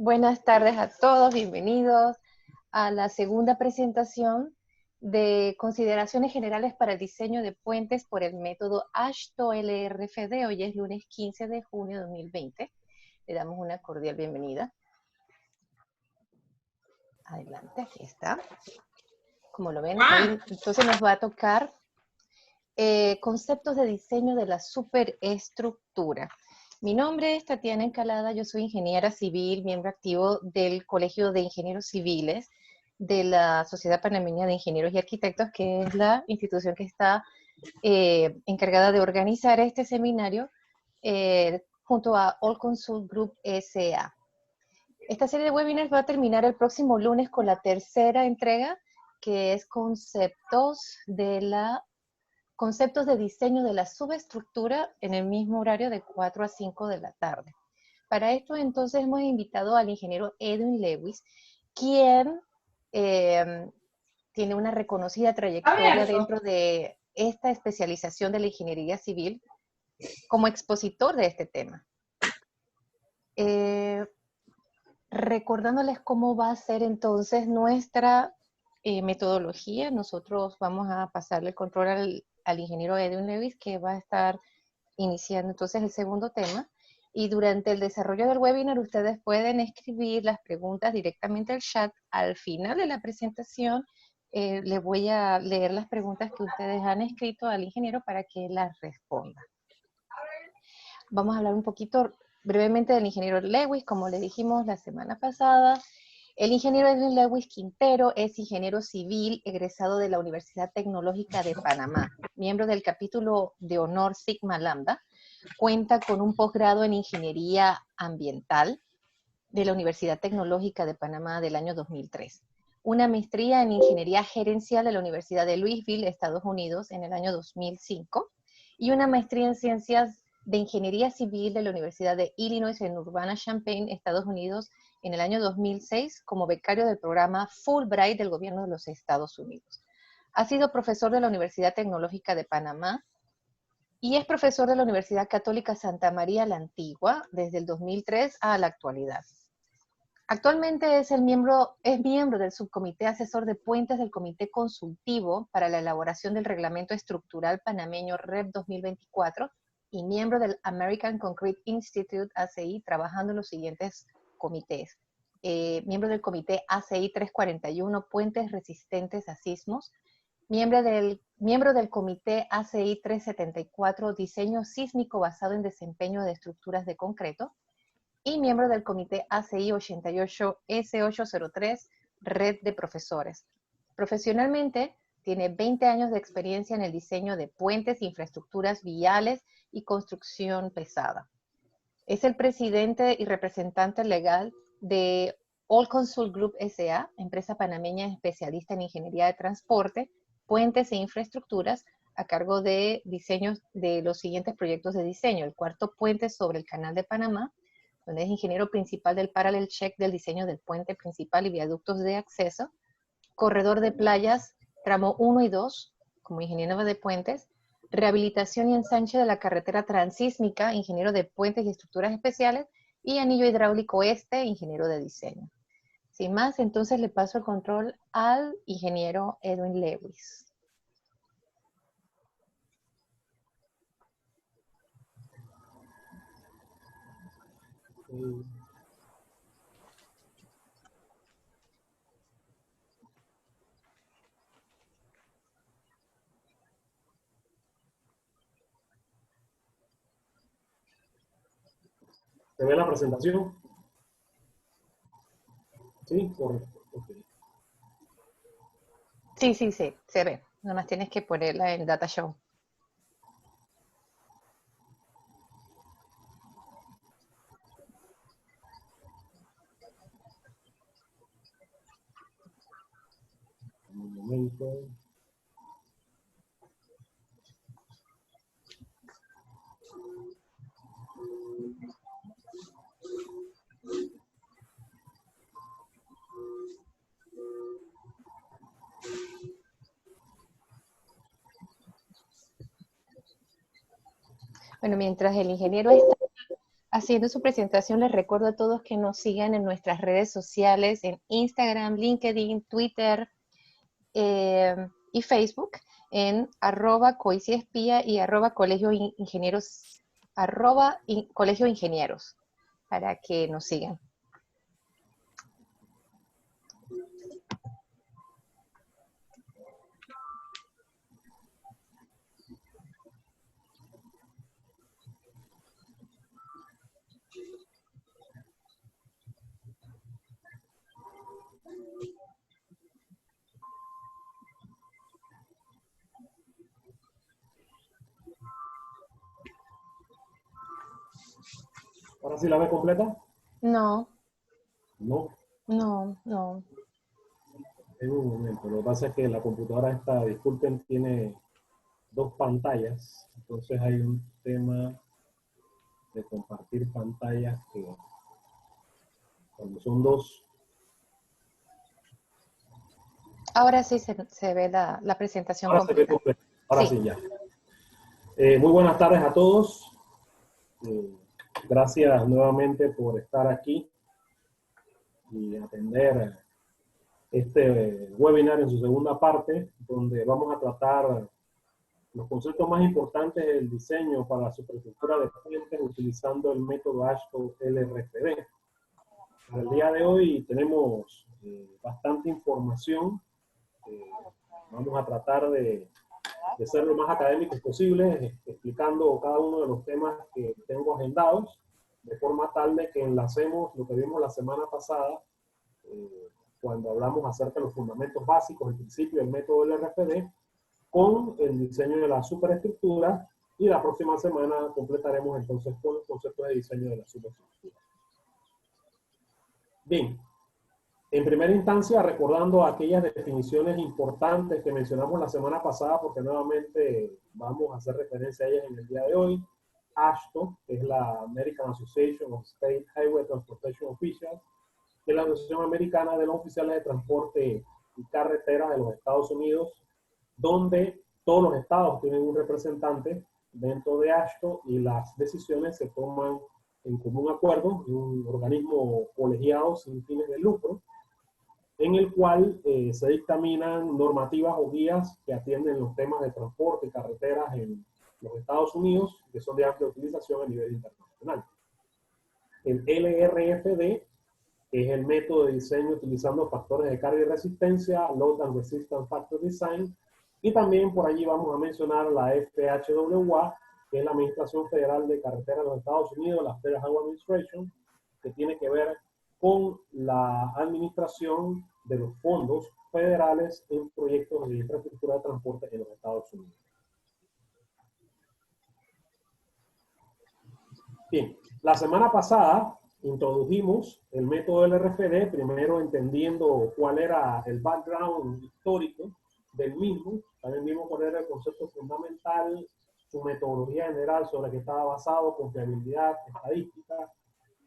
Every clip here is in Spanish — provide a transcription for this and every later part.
Buenas tardes a todos, bienvenidos a la segunda presentación de consideraciones generales para el diseño de puentes por el método AASHTO-LRFD. Hoy es lunes 15 de junio de 2020. Le damos una cordial bienvenida. Adelante, aquí está. Como lo ven, hoy entonces nos va a tocar conceptos de diseño de la superestructura. Mi nombre es Tatiana Encalada, yo soy ingeniera civil, miembro activo del Colegio de Ingenieros Civiles de la Sociedad Panameña de Ingenieros y Arquitectos, que es la institución que está encargada de organizar este seminario junto a All Consult Group S.A. Esta serie de webinars va a terminar el próximo lunes con la tercera entrega, que es conceptos de diseño de la subestructura en el mismo horario de 4 a 5 de la tarde. Para esto entonces hemos invitado al ingeniero Edwin Lewis, quien tiene una reconocida trayectoria dentro de esta especialización de la ingeniería civil como expositor de este tema. Recordándoles cómo va a ser entonces nuestra metodología, nosotros vamos a pasarle el control al ingeniero Edwin Lewis, que va a estar iniciando entonces el segundo tema, y durante el desarrollo del webinar ustedes pueden escribir las preguntas directamente al chat. Al final de la presentación les voy a leer las preguntas que ustedes han escrito al ingeniero para que las responda. Vamos a hablar un poquito brevemente del ingeniero Lewis, como le dijimos la semana pasada. El ingeniero Edwin Lewis Quintero es ingeniero civil egresado de la Universidad Tecnológica de Panamá, miembro del capítulo de honor Sigma Lambda. Cuenta con un posgrado en ingeniería ambiental de la Universidad Tecnológica de Panamá del año 2003. Una maestría en ingeniería gerencial de la Universidad de Louisville, Estados Unidos, en el año 2005. Y una maestría en ciencias de ingeniería civil de la Universidad de Illinois en Urbana-Champaign, Estados Unidos, en el año 2006 como becario del programa Fulbright del gobierno de los Estados Unidos. Ha sido profesor de la Universidad Tecnológica de Panamá y es profesor de la Universidad Católica Santa María la Antigua desde el 2003 a la actualidad. Actualmente es miembro del subcomité asesor de puentes del Comité Consultivo para la elaboración del Reglamento Estructural Panameño REP 2024 y miembro del American Concrete Institute ACI, trabajando en los siguientes comités. Miembro del Comité ACI 341, Puentes Resistentes a Sismos. Miembro del Comité ACI 374, Diseño Sísmico basado en desempeño de estructuras de concreto. Y miembro del Comité ACI 88 S803, Red de Profesores. Profesionalmente, tiene 20 años de experiencia en el diseño de puentes, infraestructuras viales y construcción pesada. Es el presidente y representante legal de All Consult Group S.A., empresa panameña especialista en ingeniería de transporte, puentes e infraestructuras, a cargo de diseños de los siguientes proyectos de diseño: el cuarto puente sobre el Canal de Panamá, donde es ingeniero principal del Parallel Check del diseño del puente principal y viaductos de acceso; corredor de playas, tramo 1 y 2, como ingeniero de puentes; rehabilitación y ensanche de la carretera transísmica, ingeniero de puentes y estructuras especiales; y anillo hidráulico este, ingeniero de diseño. Sin más, entonces le paso el control al ingeniero Edwin Lewis. ¿Se ve la presentación? Sí, correcto. Okay. Sí, se ve. Nomás tienes que ponerla en Data Show. Un momento. Bueno, mientras el ingeniero está siguiendo su presentación, les recuerdo a todos que nos sigan en nuestras redes sociales, en Instagram, LinkedIn, Twitter y Facebook, en @coiciespía y @colegio ingenieros, colegio ingenieros, para que nos sigan. ¿Ahora sí la ve completa? No, No, no. en un momento. Lo que pasa es que la computadora esta, disculpen, tiene dos pantallas. Entonces hay un tema de compartir pantallas que cuando son dos. Ahora sí se ve la presentación Ahora se ve completa. completa. Ahora Sí. sí, ya. Muy buenas tardes a todos. Gracias nuevamente por estar aquí y atender este webinar en su segunda parte, donde vamos a tratar los conceptos más importantes del diseño para la superestructura de puentes utilizando el método AASHTO LRFD. Para el día de hoy tenemos bastante información. Vamos a tratar de ser lo más académicos posible, explicando cada uno de los temas que tengo agendados, de forma tal de que enlacemos lo que vimos la semana pasada, cuando hablamos acerca de los fundamentos básicos, el principio del método LRFD, con el diseño de la superestructura, y la próxima semana completaremos entonces con los conceptos de diseño de la superestructura. Bien, en primera instancia, recordando aquellas definiciones importantes que mencionamos la semana pasada, porque nuevamente vamos a hacer referencia a ellas en el día de hoy. AASHTO, que es la American Association of State Highway Transportation Officials, que es la Asociación Americana de los Oficiales de Transporte y Carretera de los Estados Unidos, donde todos los estados tienen un representante dentro de AASHTO y las decisiones se toman en común acuerdo en un organismo colegiado sin fines de lucro, en el cual se dictaminan normativas o guías que atienden los temas de transporte y carreteras en los Estados Unidos, que son de amplia utilización a nivel internacional. El LRFD, que es el método de diseño utilizando factores de carga y resistencia, Load and Resistance Factor Design, y también por allí vamos a mencionar la FHWA, que es la Administración Federal de Carreteras de los Estados Unidos, la Federal Highway Administration, que tiene que ver con la administración de los fondos federales en proyectos de infraestructura de transporte en los Estados Unidos. Bien, la semana pasada introdujimos el método LRFD, primero entendiendo cuál era el background histórico del mismo, también vimos cuál era el concepto fundamental, su metodología general sobre la que estaba basado, confiabilidad, estadística,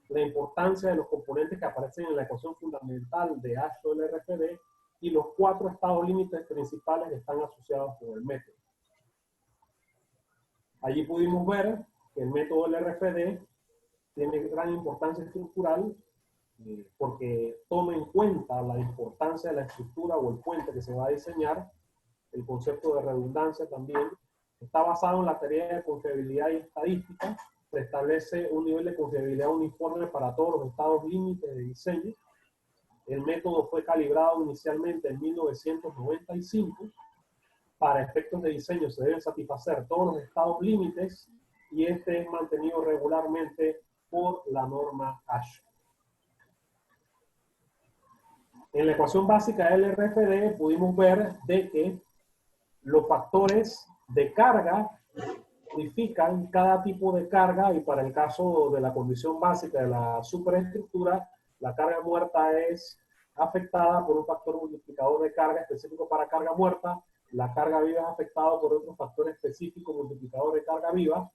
la importancia de los componentes que aparecen en la ecuación fundamental de AASHTO LRFD y los 4 estados límites principales que están asociados con el método. Allí pudimos ver que el método LRFD tiene gran importancia estructural porque toma en cuenta la importancia de la estructura o el puente que se va a diseñar, el concepto de redundancia también, está basado en la teoría de confiabilidad y estadística, se establece un nivel de confiabilidad uniforme para todos los estados límites de diseño. El método fue calibrado inicialmente en 1995. Para efectos de diseño se deben satisfacer todos los estados límites y este es mantenido regularmente por la norma AASHTO. En la ecuación básica del LRFD pudimos ver de que los factores de carga modifican cada tipo de carga y para el caso de la condición básica de la superestructura, la carga muerta es afectada por un factor multiplicador de carga específico para carga muerta, la carga viva es afectada por otro factor específico multiplicador de carga viva,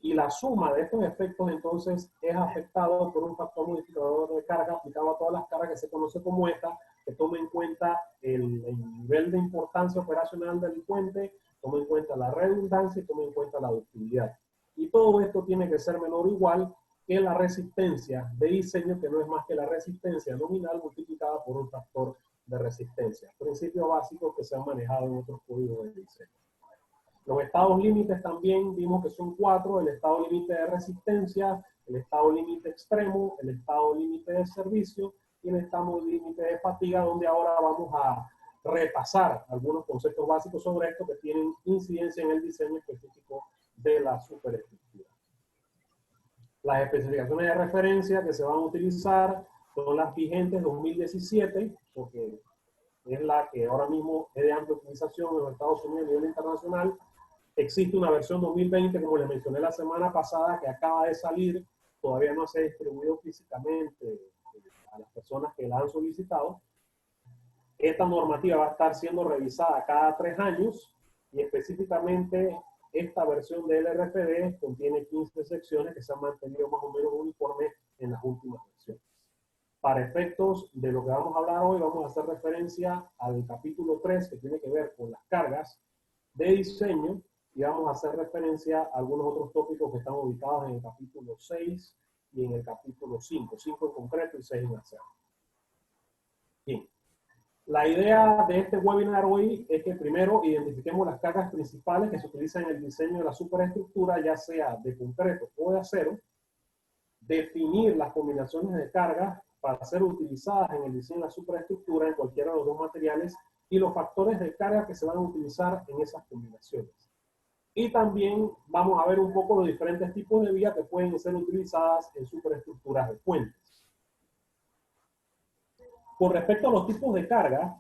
y la suma de estos efectos entonces es afectado por un factor multiplicador de carga aplicado a todas las cargas que se conoce como ETA, que toma en cuenta el nivel de importancia operacional del puente, toma en cuenta la redundancia y toma en cuenta la ductilidad. Y todo esto tiene que ser menor o igual que la resistencia de diseño, que no es más que la resistencia nominal multiplicada por un factor de resistencia. Principios básicos que se han manejado en otros códigos de diseño. Los estados límites también vimos que son 4, el estado límite de resistencia, el estado límite extremo, el estado límite de servicio y el estado límite de fatiga, donde ahora vamos a repasar algunos conceptos básicos sobre esto que tienen incidencia en el diseño específico de la superestructura. Las especificaciones de referencia que se van a utilizar son las vigentes 2017, porque es la que ahora mismo es de amplia utilización en los Estados Unidos a nivel internacional. Existe una versión 2020, como les mencioné la semana pasada, que acaba de salir, todavía no se ha distribuido físicamente a las personas que la han solicitado. Esta normativa va a estar siendo revisada cada 3 años y específicamente esta versión del RFD contiene 15 secciones que se han mantenido más o menos uniformes en las últimas versiones. Para efectos de lo que vamos a hablar hoy, vamos a hacer referencia al capítulo 3, que tiene que ver con las cargas de diseño, y vamos a hacer referencia a algunos otros tópicos que están ubicados en el capítulo 6 y en el capítulo 5, 5 en concreto y 6 en acero. Bien. La idea de este webinar hoy es que primero identifiquemos las cargas principales que se utilizan en el diseño de la superestructura, ya sea de concreto o de acero, definir las combinaciones de cargas para ser utilizadas en el diseño de la superestructura en cualquiera de los dos materiales y los factores de carga que se van a utilizar en esas combinaciones. Y también vamos a ver un poco los diferentes tipos de vías que pueden ser utilizadas en superestructuras de puentes. Con respecto a los tipos de carga,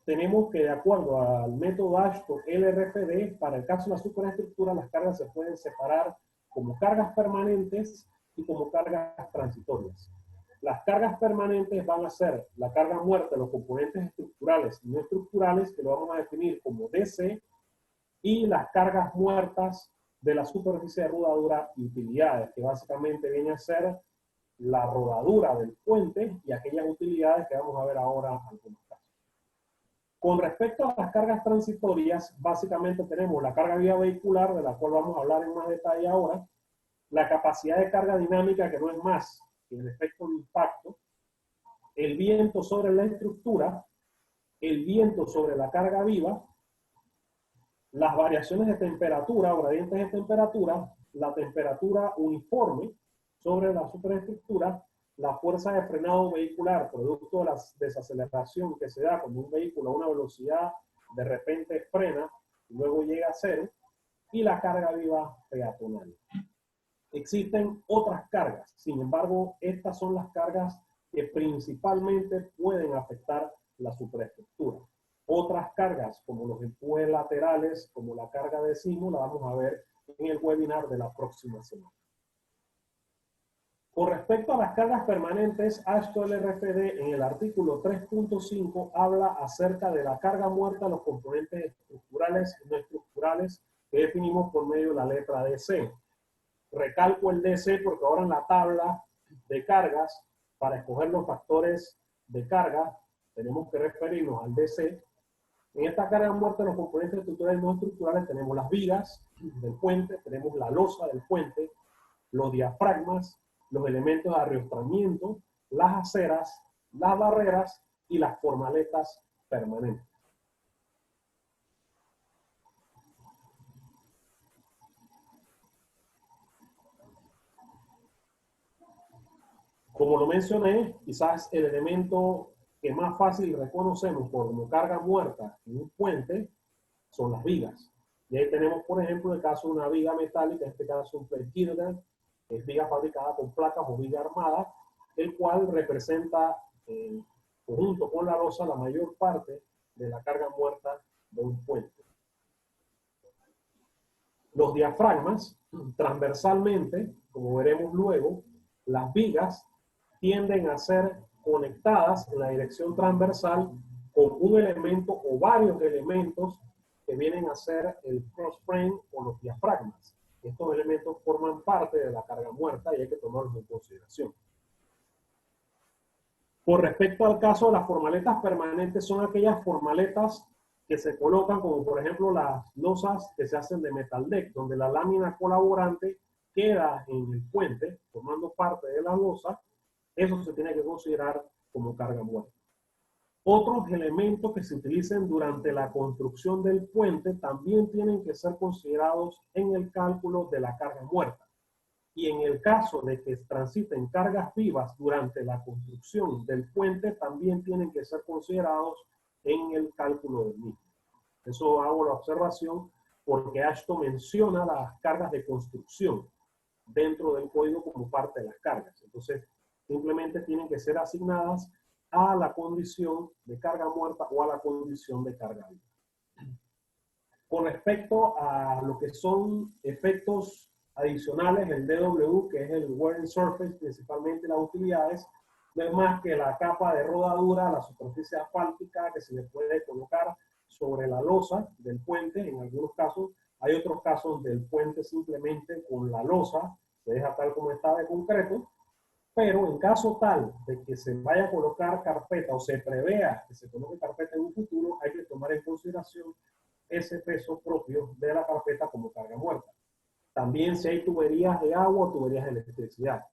tenemos que, de acuerdo al método AASHTO LRFD, para el caso de la superestructura, las cargas se pueden separar como cargas permanentes y como cargas transitorias. Las cargas permanentes van a ser la carga muerta de los componentes estructurales y no estructurales, que lo vamos a definir como DC, y las cargas muertas de la superficie de rodadura y utilidades, que básicamente viene a ser la rodadura del puente y aquellas utilidades que vamos a ver ahora en algunos casos. Con respecto a las cargas transitorias, básicamente tenemos la carga vía vehicular, de la cual vamos a hablar en más detalle ahora, la capacidad de carga dinámica, que no es más que el efecto de impacto, el viento sobre la estructura, el viento sobre la carga viva, las variaciones de temperatura o gradientes de temperatura, la temperatura uniforme sobre la superestructura, la fuerza de frenado vehicular, producto de la desaceleración que se da cuando un vehículo a una velocidad de repente frena y luego llega a cero, y la carga viva peatonal. Existen otras cargas, sin embargo, estas son las cargas que principalmente pueden afectar la superestructura. Otras cargas, como los empujes laterales, como la carga de sismo, la vamos a ver en el webinar de la próxima semana. Con respecto a las cargas permanentes, AASHTO LRFD en el artículo 3.5 habla acerca de la carga muerta de los componentes estructurales y no estructurales que definimos por medio de la letra DC. Recalco el DC porque ahora en la tabla de cargas, para escoger los factores de carga, tenemos que referirnos al DC. En esta carga muerta de los componentes estructurales y no estructurales tenemos las vigas del puente, tenemos la losa del puente, los diafragmas, los elementos de arrastramiento, las aceras, las barreras y las formaletas permanentes. Como lo mencioné, quizás el elemento que más fácil reconocemos como carga muerta en un puente son las vigas. Y ahí tenemos, por ejemplo, el caso de una viga metálica, en este caso un plate girder, que es viga fabricada con placas o viga armada, el cual representa, junto con la losa, la mayor parte de la carga muerta de un puente. Los diafragmas, transversalmente, como veremos luego, las vigas tienden a ser conectadas en la dirección transversal con un elemento o varios elementos que vienen a ser el cross frame o los diafragmas. Estos elementos forman parte de la carga muerta y hay que tomarlos en consideración. Con respecto al caso de las formaletas permanentes, son aquellas formaletas que se colocan, como por ejemplo las losas que se hacen de metal deck, donde la lámina colaborante queda en el puente, formando parte de la losa, eso se tiene que considerar como carga muerta. Otros elementos que se utilicen durante la construcción del puente también tienen que ser considerados en el cálculo de la carga muerta. Y en el caso de que transiten cargas vivas durante la construcción del puente, también tienen que ser considerados en el cálculo del mismo. Eso hago la observación porque Ashton menciona las cargas de construcción dentro del código como parte de las cargas. Entonces, simplemente tienen que ser asignadas a la condición de carga muerta o a la condición de carga viva. Con respecto a lo que son efectos adicionales, el DW, que es el wearing surface, principalmente las utilidades, no es más que la capa de rodadura, la superficie asfáltica que se le puede colocar sobre la losa del puente. En algunos casos, hay otros casos del puente simplemente con la losa, se deja tal como está de concreto, pero en caso tal de que se vaya a colocar carpeta o se prevea que se coloque carpeta en un futuro, hay que tomar en consideración ese peso propio de la carpeta como carga muerta. También si hay tuberías de agua o tuberías de electricidad.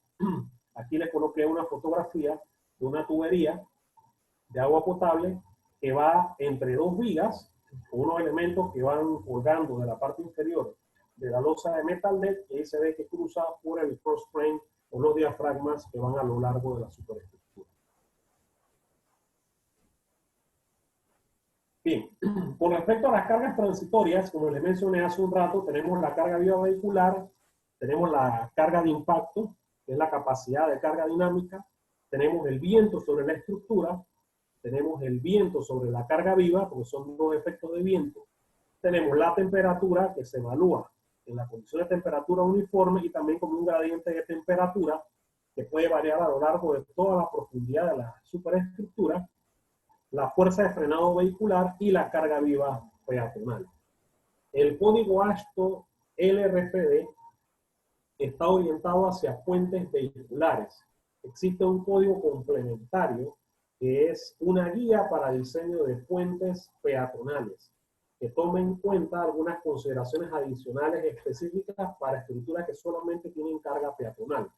Aquí les coloqué una fotografía de una tubería de agua potable que va entre dos vigas, con unos elementos que van colgando de la parte inferior de la losa de metal deck, y ahí se ve que cruza por el cross frame o los diafragmas que van a lo largo de la superestructura. Bien, con respecto a las cargas transitorias, como les mencioné hace un rato, tenemos la carga viva vehicular, tenemos la carga de impacto, que es la capacidad de carga dinámica, tenemos el viento sobre la estructura, tenemos el viento sobre la carga viva, porque son dos efectos de viento, tenemos la temperatura, que se evalúa en la condición de temperatura uniforme y también como un gradiente de temperatura que puede variar a lo largo de toda la profundidad de la superestructura, la fuerza de frenado vehicular y la carga viva peatonal. El código AASHTO LRFD está orientado hacia puentes vehiculares. Existe un código complementario que es una guía para diseño de puentes peatonales, que toma en cuenta algunas consideraciones adicionales específicas para estructuras que solamente tienen carga peatonal.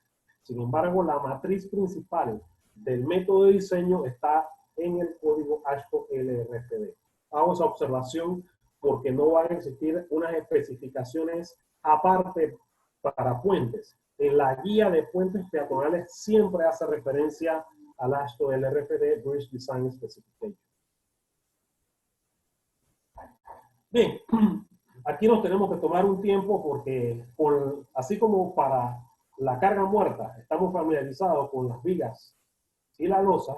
Sin embargo, la matriz principal del método de diseño está en el código AASHTO LRFD. Hago esa observación porque no van a existir unas especificaciones aparte para puentes. En la guía de puentes peatonales siempre hace referencia al AASHTO LRFD Bridge Design Specification. Bien, aquí nos tenemos que tomar un tiempo porque así como para la carga muerta estamos familiarizados con las vigas y la losa,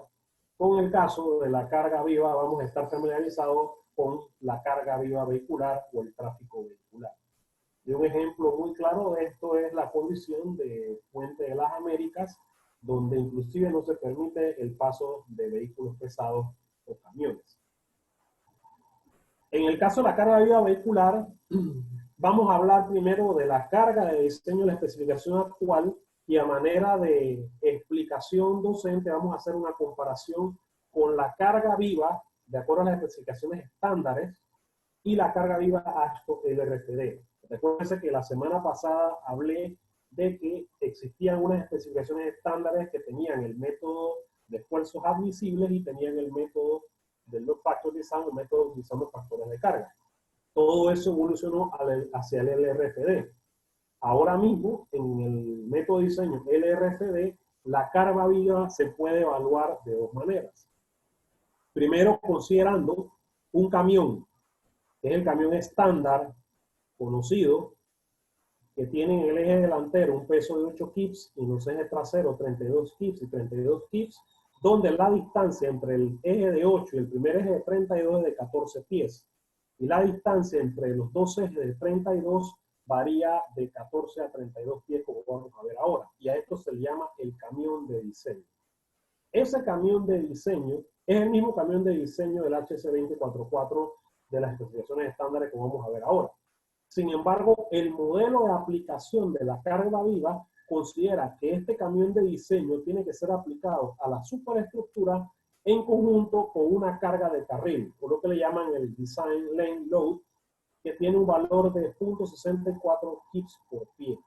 con el caso de la carga viva vamos a estar familiarizados con la carga viva vehicular o el tráfico vehicular. Y un ejemplo muy claro de esto es la condición de Puente de las Américas, donde inclusive no se permite el paso de vehículos pesados o camiones. En el caso de la carga viva vehicular, vamos a hablar primero de la carga de diseño de la especificación actual y a manera de explicación docente vamos a hacer una comparación con la carga viva de acuerdo a las especificaciones estándares y la carga viva AASHTO LRFD. Recuerden que la semana pasada hablé de que existían unas especificaciones estándares que tenían el método de esfuerzos admisibles y tenían el método del load factor design, el método utilizando factores de carga. Todo eso evolucionó hacia el LRFD. Ahora mismo, en el método de diseño LRFD, la carga viva se puede evaluar de dos maneras. Primero, considerando un camión, que es el camión estándar conocido, que tiene en el eje delantero un peso de 8 kips y en los ejes traseros 32 kips y 32 kips, donde la distancia entre el eje de 8 y el primer eje de 32 es de 14 pies. Y la distancia entre los dos ejes de 32 varía de 14 a 32 pies, como vamos a ver ahora. Y a esto se le llama el camión de diseño. Ese camión de diseño es el mismo camión de diseño del HC2044 de las especificaciones estándares que vamos a ver ahora. Sin embargo, el modelo de aplicación de la carga viva considera que este camión de diseño tiene que ser aplicado a la superestructura en conjunto con una carga de carril, o lo que le llaman el Design Lane Load, que tiene un valor de 0.64 kips por pie.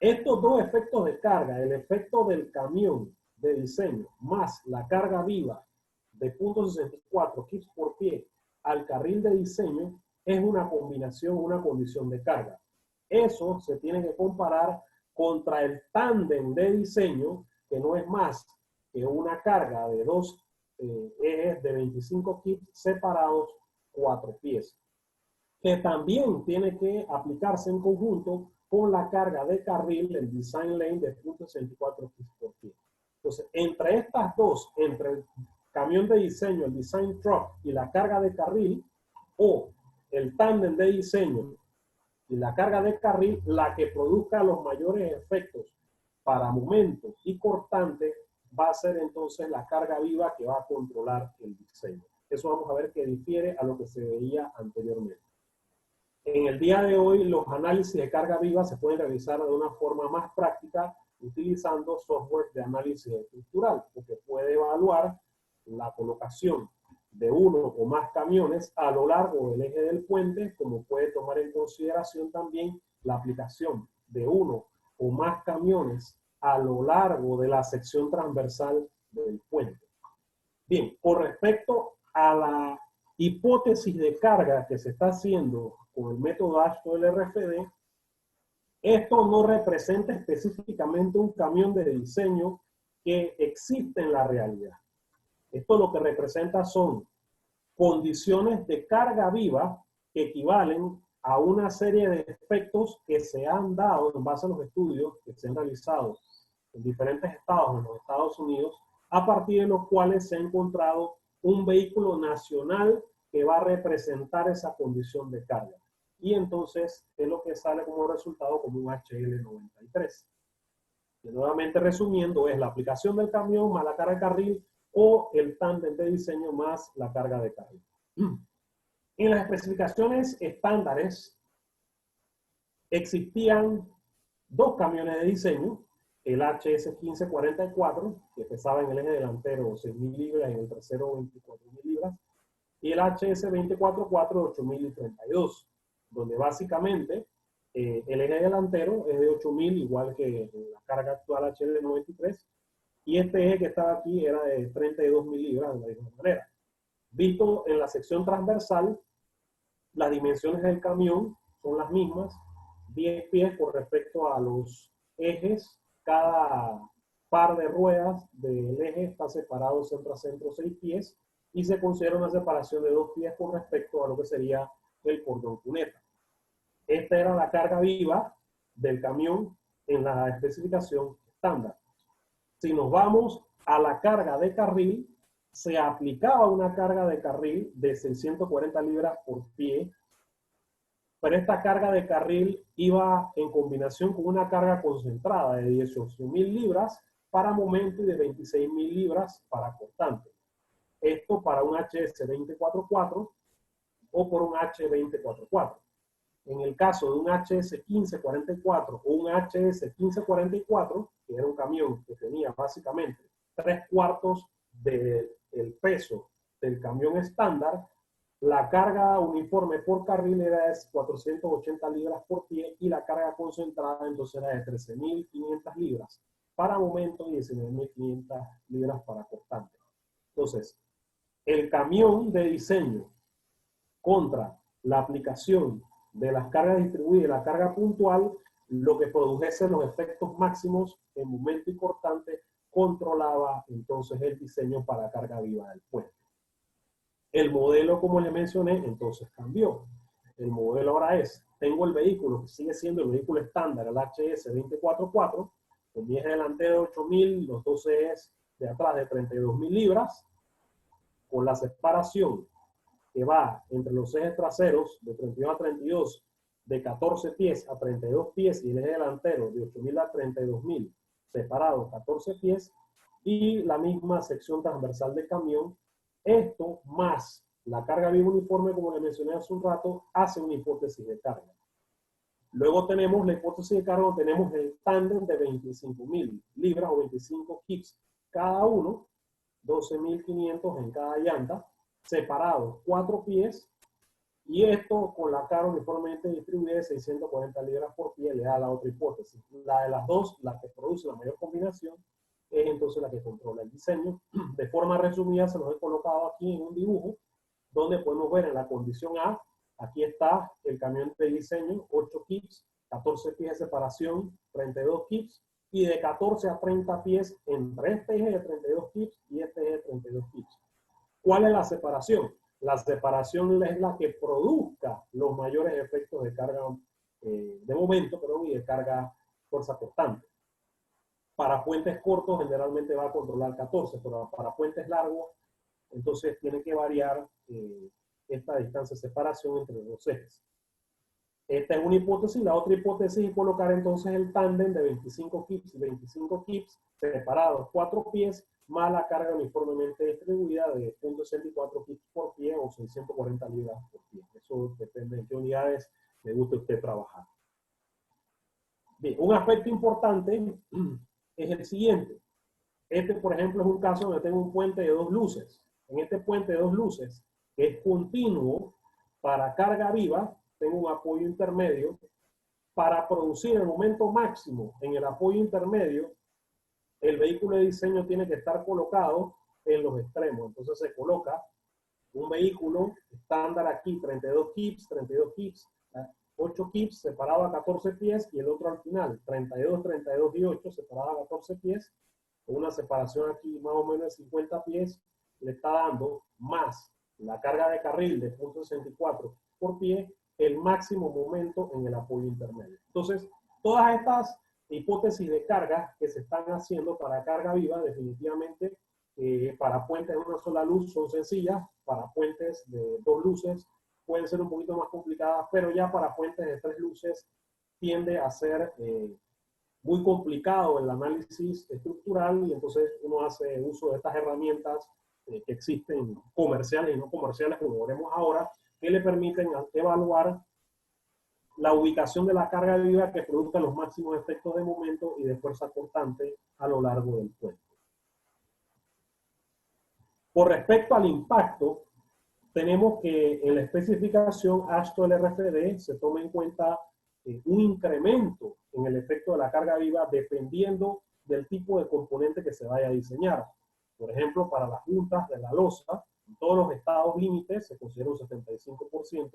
Estos dos efectos de carga, el efecto del camión de diseño más la carga viva de 0.64 kips por pie al carril de diseño, es una combinación, una condición de carga. Eso se tiene que comparar contra el tándem de diseño, que no es más que una carga de dos ejes de 25 kips separados 4 pies, que también tiene que aplicarse en conjunto con la carga de carril, el design lane de 0.64 kips por pie. Entonces, entre estas dos, entre el camión de diseño, el design truck y la carga de carril, o el tándem de diseño y la carga de carril, la que produzca los mayores efectos para momento y cortante va a ser entonces la carga viva que va a controlar el diseño. Eso vamos a ver que difiere a lo que se veía anteriormente. En el día de hoy, los análisis de carga viva se pueden realizar de una forma más práctica utilizando software de análisis estructural, porque puede evaluar la colocación de uno o más camiones a lo largo del eje del puente, como puede tomar en consideración también la aplicación de uno o más camiones a lo largo de la sección transversal del puente. Bien, con respecto a la hipótesis de carga que se está haciendo con el método AASHTO del RFD, esto no representa específicamente un camión de diseño que existe en la realidad. Esto lo que representa son condiciones de carga viva que equivalen a una serie de efectos que se han dado en base a los estudios que se han realizado en diferentes estados en los Estados Unidos, a partir de los cuales se ha encontrado un vehículo nacional que va a representar esa condición de carga. Y entonces es lo que sale como resultado como un HL93. Y nuevamente resumiendo, es la aplicación del camión más la carga de carril o el tándem de diseño más la carga de carril. En las especificaciones estándares existían dos camiones de diseño, el HS1544, que pesaba en el eje delantero 6.000 libras y en el trasero 24.000 libras, y el HS244 8.032, donde básicamente el eje delantero es de 8.000, igual que la carga actual HL93, y este eje que estaba aquí era de 32.000 libras de la misma manera. Visto en la sección transversal, las dimensiones del camión son las mismas, 10 pies con respecto a los ejes. Cada par de ruedas del eje está separado centro a centro 6 pies y se considera una separación de 2 pies con respecto a lo que sería el cordón cuneta. Esta era la carga viva del camión en la especificación estándar. Si nos vamos a la carga de carril, se aplicaba una carga de carril de 640 libras por pie, pero esta carga de carril iba en combinación con una carga concentrada de 18.000 libras para momento y de 26.000 libras para cortante. Esto para un HS244 o por un H244. En el caso de un HS1544 o un HS1544, que era un camión que tenía básicamente 3/4 del peso del camión estándar, la carga uniforme por carril era de 480 libras por pie y la carga concentrada entonces era de 13.500 libras para momento y 19.500 libras para cortante. Entonces, el camión de diseño contra la aplicación de las cargas distribuidas y la carga puntual, lo que produjese los efectos máximos en momento y cortante, controlaba entonces el diseño para carga viva del puente. El modelo, como les mencioné, entonces cambió. El modelo ahora es, tengo el vehículo que sigue siendo el vehículo estándar, el HS244, con mi eje delantero de 8.000, los 12 ejes de atrás de 32.000 libras, con la separación que va entre los ejes traseros de 31 a 32, de 14 pies a 32 pies, y el eje delantero de 8.000 a 32.000, separado 14 pies, y la misma sección transversal de camión. Esto más la carga viva uniforme, como le mencioné hace un rato, hace una hipótesis de carga. Luego tenemos la hipótesis de carga, tenemos el tándem de 25.000 libras o 25 kips cada uno, 12.500 en cada llanta, separados 4 pies, Y esto con la carga uniformemente distribuida de 640 libras por pie le da la otra hipótesis. La de las dos, la que produce la mayor combinación, es entonces la que controla el diseño. De forma resumida se los he colocado aquí en un dibujo donde podemos ver en la condición A, aquí está el camión de diseño, 8 kips, 14 pies de separación, 32 kips, y de 14 a 30 pies entre este eje de 32 kips y este eje de 32 kips. ¿Cuál es la separación? La separación es la que produzca los mayores efectos de carga de momento, perdón, y de carga fuerza constante. Para puentes cortos generalmente va a controlar 14, pero para puentes largos entonces tiene que variar esta distancia de separación entre los dos ejes. Esta es una hipótesis. La otra hipótesis es colocar entonces el tándem de 25 kips y 25 kips separados 4 pies más la carga uniformemente distribuida de 0.64 kips por pie o 640 libras por pie. Eso depende de qué unidades le guste a usted trabajar. Bien, un aspecto importante es el siguiente. Este, por ejemplo, es un caso donde tengo un puente de 2 luces. En este puente de 2 luces, que es continuo para carga viva, tengo un apoyo intermedio. Para producir el momento máximo en el apoyo intermedio, el vehículo de diseño tiene que estar colocado en los extremos. Entonces se coloca un vehículo estándar aquí, 32 kips, 8 kips separado a 14 pies y el otro al final, 32, 32 y 8 separado a 14 pies, con una separación aquí más o menos de 50 pies, le está dando más la carga de carril de 0.64 por pie, el máximo momento en el apoyo intermedio. Entonces, todas estas hipótesis de carga que se están haciendo para carga viva, definitivamente, para puentes de una sola luz son sencillas, para puentes de 2 luces pueden ser un poquito más complicadas, pero ya para puentes de 3 luces tiende a ser muy complicado el análisis estructural y entonces uno hace uso de estas herramientas que existen comerciales y no comerciales, como veremos ahora, que le permiten evaluar la ubicación de la carga viva que produzca los máximos efectos de momento y de fuerza constante a lo largo del puente. Por respecto al impacto, tenemos que en la especificación AASHTO LRFD se toma en cuenta un incremento en el efecto de la carga viva dependiendo del tipo de componente que se vaya a diseñar. Por ejemplo, para las juntas de la losa, en todos los estados límites se considera un 75%.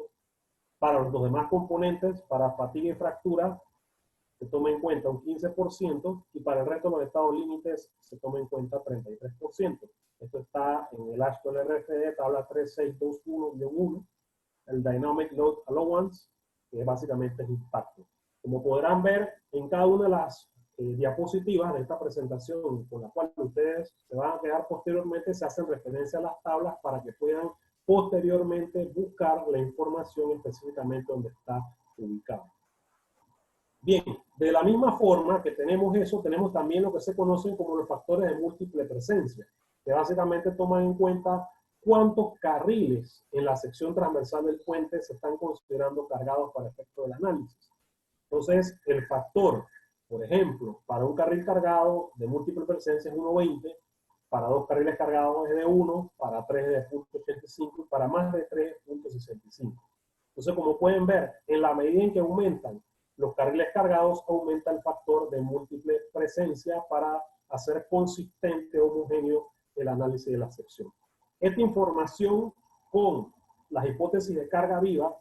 Para los demás componentes, para fatiga y fractura, se toma en cuenta un 15% y para el resto de los estados límites se toma en cuenta 33%. Esto está en el AASHTO LRFD, tabla 3621-1, el Dynamic Load Allowance, que básicamente es impacto. Como podrán ver en cada una de las diapositivas de esta presentación con la cual ustedes se van a quedar posteriormente, se hacen referencia a las tablas para que puedan posteriormente buscar la información específicamente donde está ubicado. Bien, de la misma forma que tenemos eso, tenemos también lo que se conocen como los factores de múltiple presencia, que básicamente toman en cuenta cuántos carriles en la sección transversal del puente se están considerando cargados para efecto del análisis. Entonces, el factor, por ejemplo, para un carril cargado de múltiple presencia es 1.20, para 2 carriles cargados es de 1, para 3 es de 0.85 y para más de 3 es 0.65. Entonces, como pueden ver, en la medida en que aumentan los carriles cargados, aumenta el factor de múltiple presencia para hacer consistente, homogéneo el análisis de la sección. Esta información con las hipótesis de carga viva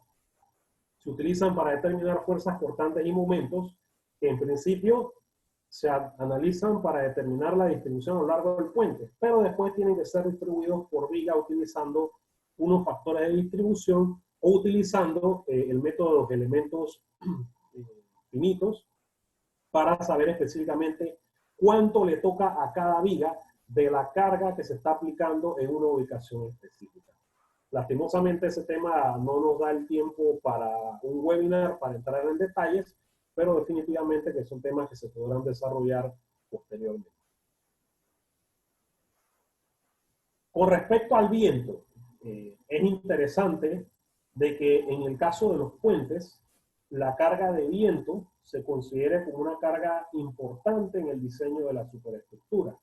se utilizan para determinar fuerzas cortantes y momentos que en principio se analizan para determinar la distribución a lo largo del puente, pero después tienen que ser distribuidos por viga utilizando unos factores de distribución o utilizando el método de los elementos finitos para saber específicamente cuánto le toca a cada viga de la carga que se está aplicando en una ubicación específica. Lastimosamente ese tema no nos da el tiempo para un webinar para entrar en detalles, pero definitivamente que son temas que se podrán desarrollar posteriormente. Con respecto al viento, es interesante de que en el caso de los puentes, la carga de viento se considere como una carga importante en el diseño de la superestructura.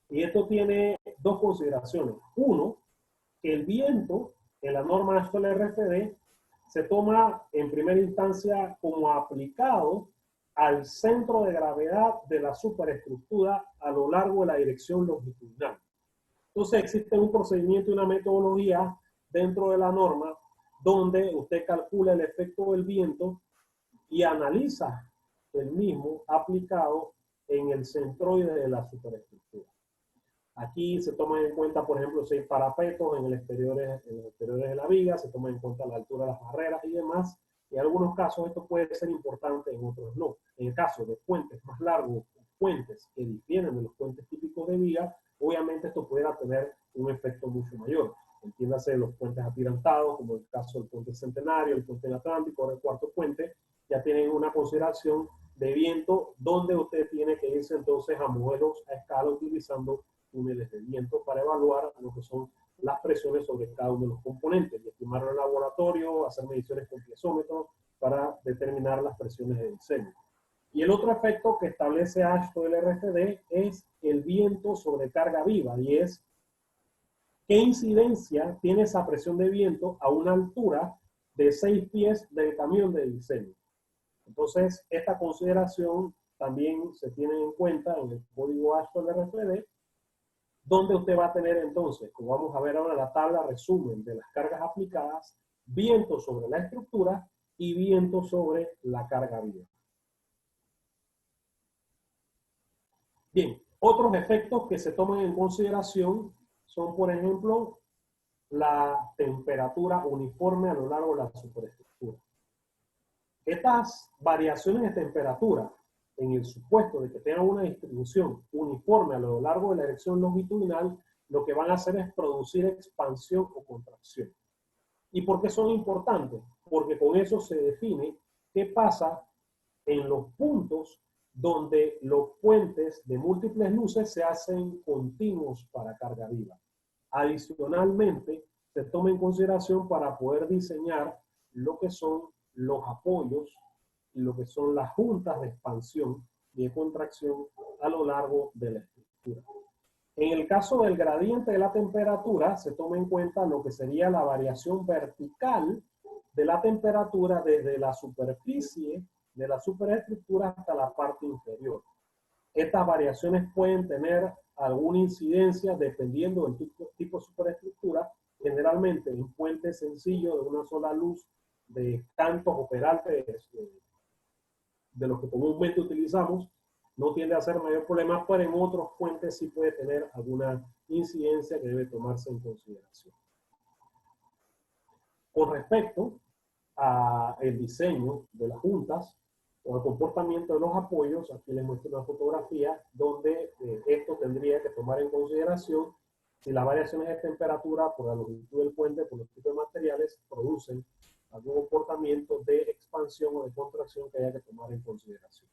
Y esto tiene dos consideraciones. Uno, que el viento en la norma ASHTO LRFD se toma en primera instancia como aplicado al centro de gravedad de la superestructura a lo largo de la dirección longitudinal. Entonces existe un procedimiento y una metodología dentro de la norma donde usted calcula el efecto del viento y analiza el mismo aplicado en el centroide de la superestructura. Aquí se toman en cuenta, por ejemplo, si hay parapetos en los exteriores de la viga, se toma en cuenta la altura de las barreras y demás. Y en algunos casos esto puede ser importante, en otros no. En el caso de puentes más largos, puentes que difieren de los puentes típicos de viga, obviamente esto pudiera tener un efecto mucho mayor. Entiéndase los puentes atirantados, como el caso del puente Centenario, el puente Atlántico, el cuarto puente, ya tienen una consideración de viento donde usted tiene que irse entonces a modelos a escala utilizando túneles de viento para evaluar lo que son las presiones sobre cada uno de los componentes y estimarlo en el laboratorio, hacer mediciones con piezómetros para determinar las presiones de diseño. Y el otro efecto que establece ASHTO LRFD es el viento sobre carga viva, y es qué incidencia tiene esa presión de viento a una altura de 6 pies del camión de diseño. Entonces, esta consideración también se tiene en cuenta en el código ASHTO LRFD, donde usted va a tener entonces, como vamos a ver ahora, la tabla resumen de las cargas aplicadas, viento sobre la estructura y viento sobre la carga viva. Bien, otros efectos que se toman en consideración son, por ejemplo, la temperatura uniforme a lo largo de la superestructura. Estas variaciones de temperatura, en el supuesto de que tengan una distribución uniforme a lo largo de la dirección longitudinal, lo que van a hacer es producir expansión o contracción. ¿Y por qué son importantes? Porque con eso se define qué pasa en los puntos donde los puentes de múltiples luces se hacen continuos para carga viva. Adicionalmente, se toma en consideración para poder diseñar lo que son los apoyos y lo que son las juntas de expansión y de contracción a lo largo de la estructura. En el caso del gradiente de la temperatura, se toma en cuenta lo que sería la variación vertical de la temperatura desde la superficie de la superestructura hasta la parte inferior. Estas variaciones pueden tener alguna incidencia dependiendo del tipo de superestructura, generalmente en puentes sencillos de una sola luz de cantos o peraltes de los que comúnmente utilizamos, no tiende a ser mayor problema, pero en otros puentes sí puede tener alguna incidencia que debe tomarse en consideración. Con respecto al diseño de las juntas o al comportamiento de los apoyos, aquí les muestro una fotografía donde esto tendría que tomar en consideración si las variaciones de temperatura por la longitud del puente, por los tipos de materiales, producen algún comportamiento de expansión o de contracción que haya que tomar en consideración.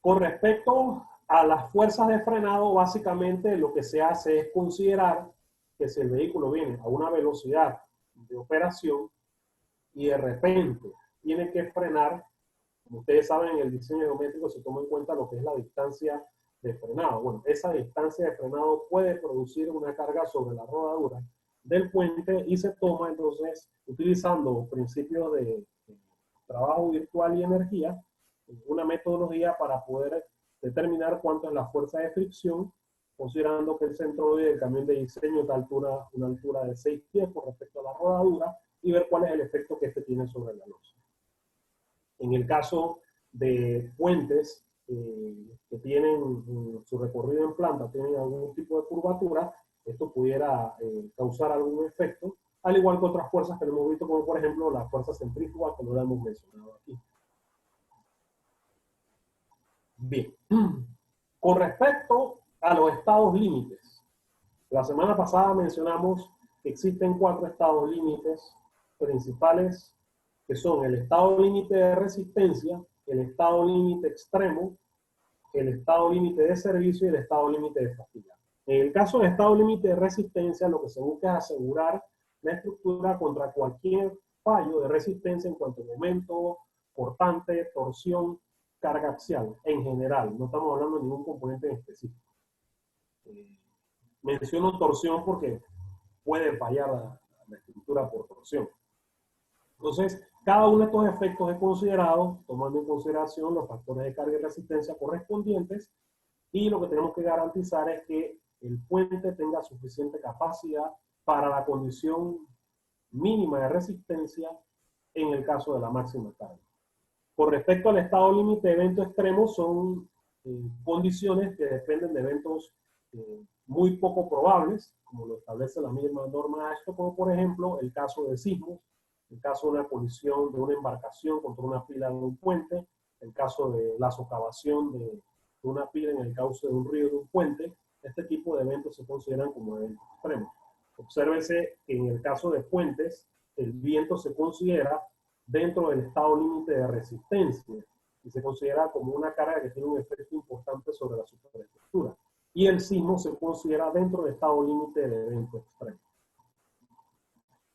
Con respecto a las fuerzas de frenado, básicamente lo que se hace es considerar que si el vehículo viene a una velocidad de operación y de repente tiene que frenar, como ustedes saben, en el diseño geométrico se toma en cuenta lo que es la distancia de frenado. Bueno, esa distancia de frenado puede producir una carga sobre la rodadura del puente y se toma entonces, utilizando principios de trabajo virtual y energía, una metodología para poder determinar cuánto es la fuerza de fricción, considerando que el centroide del camión de diseño está a una altura de 6 pies con respecto a la rodadura y ver cuál es el efecto que este tiene sobre la losa. En el caso de puentes que tienen su recorrido en planta, tienen algún tipo de curvatura, esto pudiera causar algún efecto, al igual que otras fuerzas que hemos visto, como por ejemplo la fuerza centrífuga, que no la hemos mencionado aquí. Bien, con respecto a los estados límites, la semana pasada mencionamos que existen 4 estados límites principales, que son el estado límite de resistencia, el estado límite extremo, el estado límite de servicio y el estado límite de fatiga. En el caso del estado límite de resistencia, lo que se busca es asegurar la estructura contra cualquier fallo de resistencia en cuanto a momento, cortante, torsión, carga axial, en general. No estamos hablando de ningún componente en específico. Menciono torsión porque puede fallar la estructura por torsión. Entonces, cada uno de estos efectos es considerado, tomando en consideración los factores de carga y resistencia correspondientes, y lo que tenemos que garantizar es que el puente tenga suficiente capacidad para la condición mínima de resistencia en el caso de la máxima carga. Con respecto al estado límite de evento extremo, son condiciones que dependen de eventos muy poco probables, como lo establece la misma norma AASHTO, como por ejemplo el caso de sismos, el caso de una colisión de una embarcación contra una pila de un puente, el caso de la socavación de una pila en el cauce de un río de un puente. Este tipo de eventos se consideran como eventos extremos. Obsérvese que en el caso de puentes, el viento se considera dentro del estado límite de resistencia y se considera como una carga que tiene un efecto importante sobre la superestructura. Y el sismo se considera dentro del estado límite de evento extremo.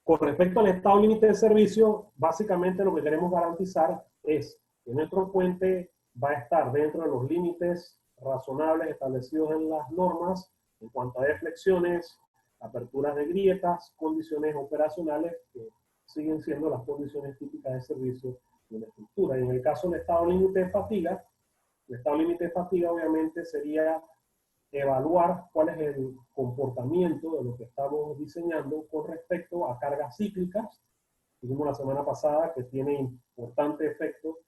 Con respecto al estado límite de servicio, básicamente lo que queremos garantizar es que nuestro puente va a estar dentro de los límites razonables establecidos en las normas en cuanto a deflexiones, aperturas de grietas, condiciones operacionales que siguen siendo las condiciones típicas de servicio de una estructura. Y en el caso del estado límite de fatiga, el estado límite de fatiga obviamente sería evaluar cuál es el comportamiento de lo que estamos diseñando con respecto a cargas cíclicas. Dijimos la semana pasada que tiene importante efecto,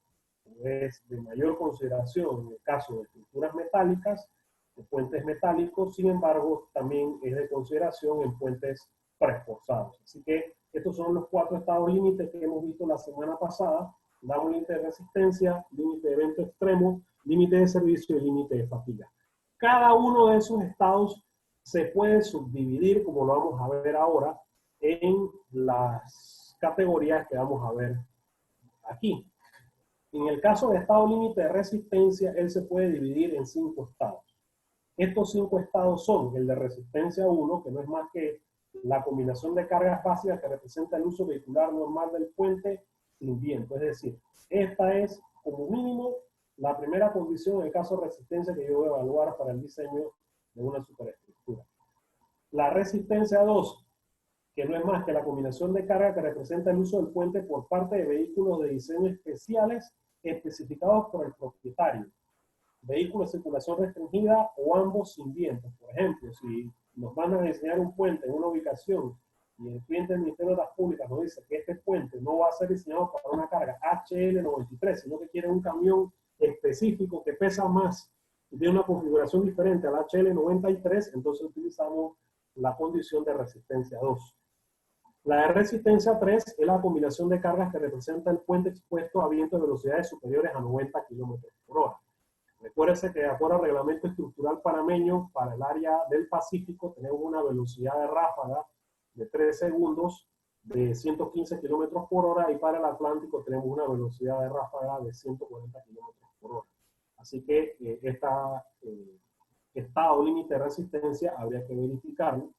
es de mayor consideración en el caso de estructuras metálicas, de puentes metálicos, sin embargo, también es de consideración en puentes preesforzados. Así que estos son los 4 estados límites que hemos visto la semana pasada: límite de resistencia, límite de evento extremo, límite de servicio y límite de fatiga. Cada uno de esos estados se puede subdividir, como lo vamos a ver ahora, en las categorías que vamos a ver aquí. En el caso de estado límite de resistencia, él se puede dividir en 5 estados. Estos 5 estados son el de resistencia 1, que no es más que la combinación de cargas básicas que representa el uso vehicular normal del puente sin viento. Es decir, esta es como mínimo la primera condición en el caso de resistencia que yo voy a evaluar para el diseño de una superestructura. La resistencia 2, que no es más que la combinación de carga que representa el uso del puente por parte de vehículos de diseño especiales especificados por el propietario. Vehículos de circulación restringida o ambos sin viento. Por ejemplo, si nos van a diseñar un puente en una ubicación y el cliente del Ministerio de Obras Públicas nos dice que este puente no va a ser diseñado para una carga HL93, sino que quiere un camión específico que pesa más y tiene una configuración diferente al HL93, entonces utilizamos la condición de resistencia 2. La de resistencia 3 es la combinación de cargas que representa el puente expuesto a vientos de velocidades superiores a 90 km por hora. Recuérdese que de acuerdo al reglamento estructural panameño, para el área del Pacífico tenemos una velocidad de ráfaga de 3 segundos de 115 km por hora, y para el Atlántico tenemos una velocidad de ráfaga de 140 km por hora. Así que estado límite de resistencia habría que verificarlo.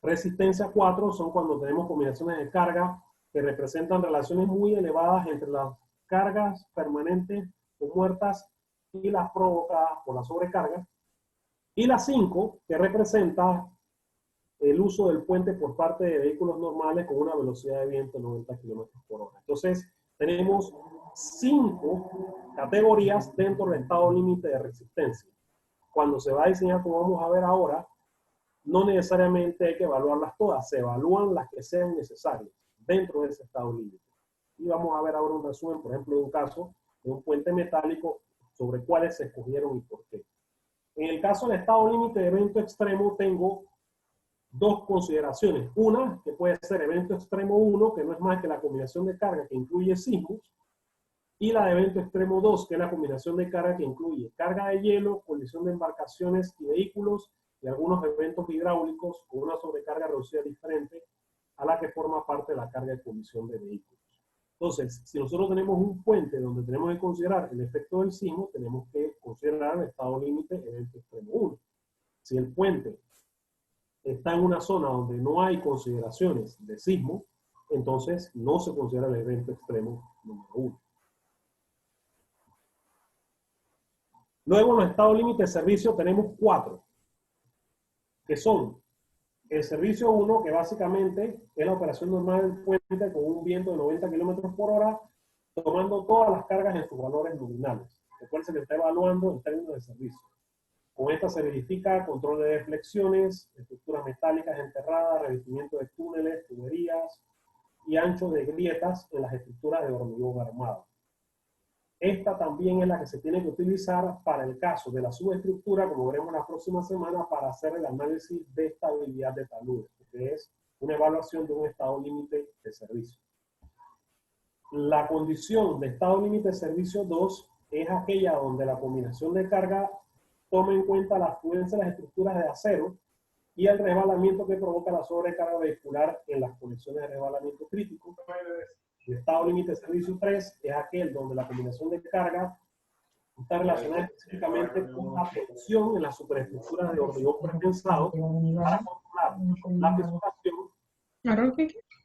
Resistencia 4 son cuando tenemos combinaciones de carga que representan relaciones muy elevadas entre las cargas permanentes o muertas y las provocadas por la sobrecarga. Y la 5, que representa el uso del puente por parte de vehículos normales con una velocidad de viento de 90 km por hora. Entonces, tenemos 5 categorías dentro del estado límite de resistencia. Cuando se va a diseñar, como vamos a ver ahora, no necesariamente hay que evaluarlas todas, se evalúan las que sean necesarias dentro de ese estado límite. Y vamos a ver ahora un resumen, por ejemplo, de un caso de un puente metálico sobre cuáles se escogieron y por qué. En el caso del estado límite de evento extremo tengo 2 consideraciones. Una, que puede ser evento extremo 1, que no es más que la combinación de carga que incluye sismos, y la de evento extremo 2, que es la combinación de carga que incluye carga de hielo, colisión de embarcaciones y vehículos, y algunos eventos hidráulicos con una sobrecarga reducida diferente a la que forma parte de la carga de colisión de vehículos. Entonces, si nosotros tenemos un puente donde tenemos que considerar el efecto del sismo, tenemos que considerar el estado límite evento extremo 1. Si el puente está en una zona donde no hay consideraciones de sismo, entonces no se considera el evento extremo número 1. Luego, en los estados límite de servicio tenemos 4. que son el servicio 1, que básicamente es la operación normal del puente con un viento de 90 kilómetros por hora, tomando todas las cargas en sus valores nominales. Recuerden que se está evaluando en términos de servicio. Con esta se verifica control de deflexiones, estructuras metálicas enterradas, revestimiento de túneles, tuberías y ancho de grietas en las estructuras de hormigón armado. Esta también es la que se tiene que utilizar para el caso de la subestructura, como veremos la próxima semana, para hacer el análisis de estabilidad de taludes, que es una evaluación de un estado límite de servicio. La condición de estado límite de servicio 2 es aquella donde la combinación de carga toma en cuenta la afluencia de las estructuras de acero y el resbalamiento que provoca la sobrecarga vehicular en las condiciones de resbalamiento crítico. El estado límite de servicio 3 es aquel donde la combinación de carga está relacionada específicamente con la tensión en las superestructuras de hormigón pretensado para controlar la fisuración.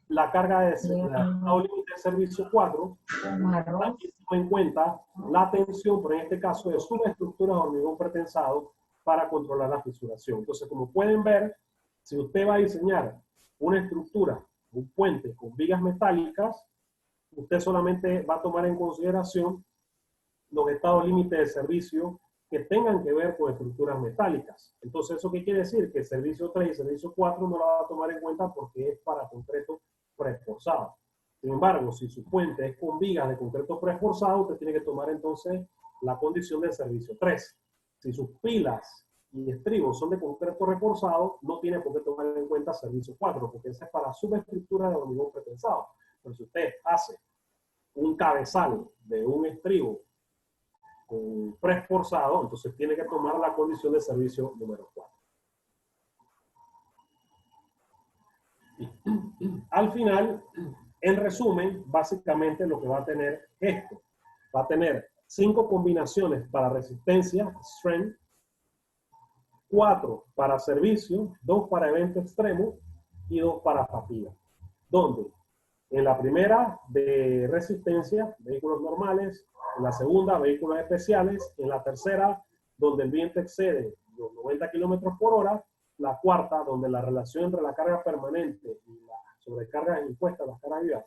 La carga de estado límite de servicio 4 también toma en cuenta la tensión, pero en este caso de subestructuras de hormigón pretensado para controlar la fisuración. Entonces, como pueden ver, si usted va a diseñar una estructura, un puente con vigas metálicas, usted solamente va a tomar en consideración los estados límites de servicio que tengan que ver con estructuras metálicas. Entonces, ¿eso qué quiere decir? Que el servicio 3 y el servicio 4 no lo va a tomar en cuenta porque es para concreto preesforzado. Sin embargo, si su puente es con vigas de concreto preesforzado, usted tiene que tomar entonces la condición del servicio 3. Si sus pilas y estribos son de concreto reforzado, no tiene por qué tomar en cuenta servicio 4, porque ese es para subestructura de hormigón pretensado. Pero si usted hace un cabezal de un estribo con preesforzado, entonces tiene que tomar la condición de servicio número 4. Al final, en resumen, básicamente lo que va a tener esto. Va a tener 5 combinaciones para resistencia, strength, 4 para servicio, 2 para evento extremo y 2 para fatiga. Donde en la primera de resistencia, vehículos normales; en la segunda, vehículos especiales; en la tercera, donde el viento excede los 90 kilómetros por hora; la cuarta, donde la relación entre la carga permanente y la sobrecarga impuesta a las cargas vivas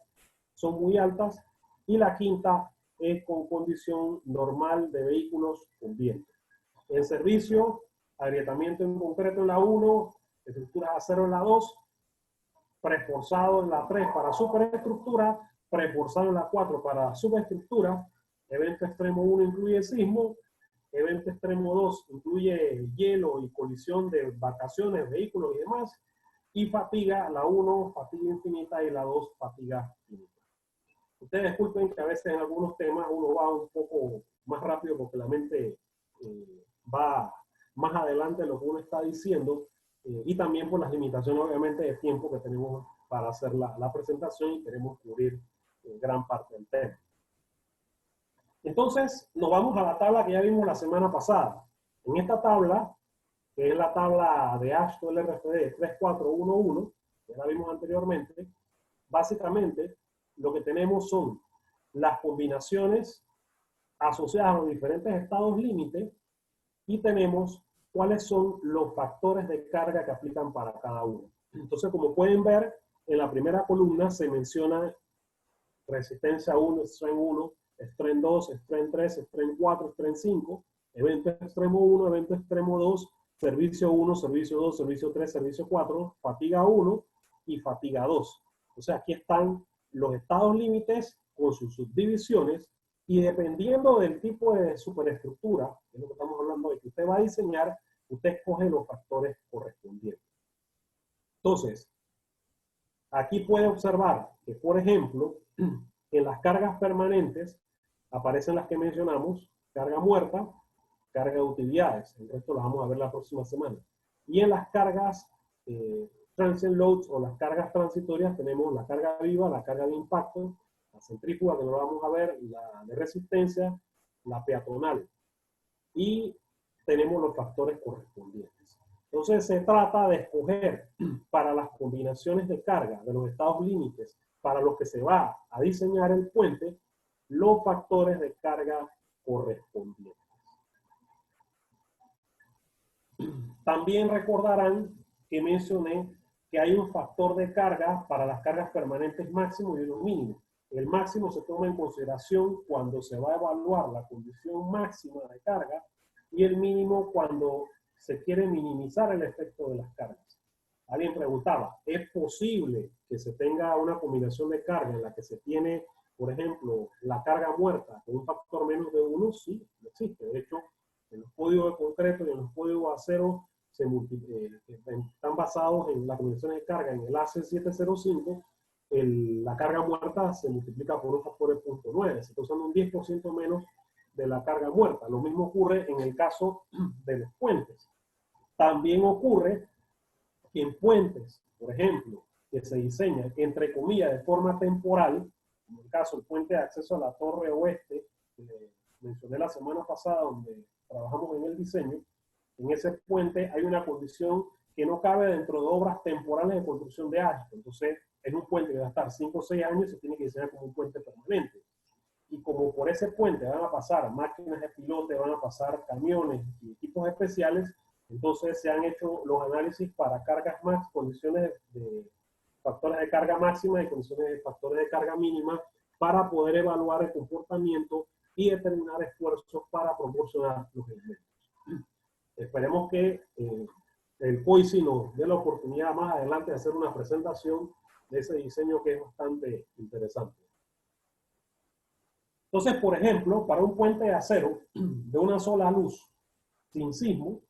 son muy altas; y la quinta es con condición normal de vehículos con viento. En servicio, agrietamiento en concreto en la 1, estructuras de acero en la 2, preesforzado en la 3 para superestructura, preesforzado en la 4 para subestructura. Evento extremo 1 incluye sismo, evento extremo 2 incluye hielo y colisión de embarcaciones, vehículos y demás, y fatiga, la 1 fatiga infinita y la 2 fatiga finita. Ustedes disculpen que a veces en algunos temas uno va un poco más rápido porque la mente va más adelante de lo que uno está diciendo, y también por las limitaciones obviamente de tiempo que tenemos para hacer la presentación y queremos cubrir gran parte del tema. Entonces nos vamos a la tabla que ya vimos la semana pasada. En esta tabla, que es la tabla de AASHTO LRFD 3411, que la vimos anteriormente, básicamente lo que tenemos son las combinaciones asociadas a los diferentes estados límite y tenemos cuáles son los factores de carga que aplican para cada uno. Entonces, como pueden ver, en la primera columna se menciona resistencia 1, strength 1, strength 2, strength 3, strength 4, strength 5, evento extremo 1, evento extremo 2, servicio 1, servicio 2, servicio 3, servicio 4, fatiga 1 y fatiga 2. O sea, aquí están los estados límites con sus subdivisiones, y dependiendo del tipo de superestructura, que es lo que estamos hablando de que usted va a diseñar, usted escoge los factores correspondientes. Entonces, aquí puede observar que, por ejemplo, en las cargas permanentes aparecen las que mencionamos: carga muerta, carga de utilidades. El resto las vamos a ver la próxima semana. Y en las cargas transient loads o las cargas transitorias tenemos la carga viva, la carga de impacto, la centrífuga, que no la vamos a ver, la de resistencia, la peatonal. Y tenemos los factores correspondientes. Entonces se trata de escoger para las combinaciones de carga de los estados límites para los que se va a diseñar el puente, los factores de carga correspondientes. También recordarán que mencioné que hay un factor de carga para las cargas permanentes máximo y uno mínimo. El máximo se toma en consideración cuando se va a evaluar la condición máxima de carga y el mínimo cuando se quiere minimizar el efecto de las cargas. Alguien preguntaba, ¿es posible que se tenga una combinación de carga en la que se tiene, por ejemplo, la carga muerta con un factor menos de 1? Sí, existe. De hecho, en los códigos de concreto y en los códigos de acero están basados en las combinaciones de carga. En el AC705, la carga muerta se multiplica por un factor de 0.9. Se está usando un 10% menos de la carga muerta. Lo mismo ocurre en el caso de los puentes. También ocurre que en puentes, por ejemplo, que se diseñan, entre comillas, de forma temporal, como el caso del puente de acceso a la Torre Oeste, que mencioné la semana pasada, donde trabajamos en el diseño, en ese puente hay una condición que no cabe dentro de obras temporales de construcción de ASHTO. Entonces, es un puente que va a estar 5 o 6 años y se tiene que diseñar como un puente permanente. Y como por ese puente van a pasar máquinas de pilote, van a pasar camiones y equipos especiales, entonces se han hecho los análisis para cargas max, condiciones de factores de carga máxima y condiciones de factores de carga mínima para poder evaluar el comportamiento y determinar esfuerzos para proporcionar los elementos. Esperemos que el COICI nos dé la oportunidad más adelante de hacer una presentación de ese diseño que es bastante interesante. Entonces, por ejemplo, para un puente de acero de una sola luz sin sismo,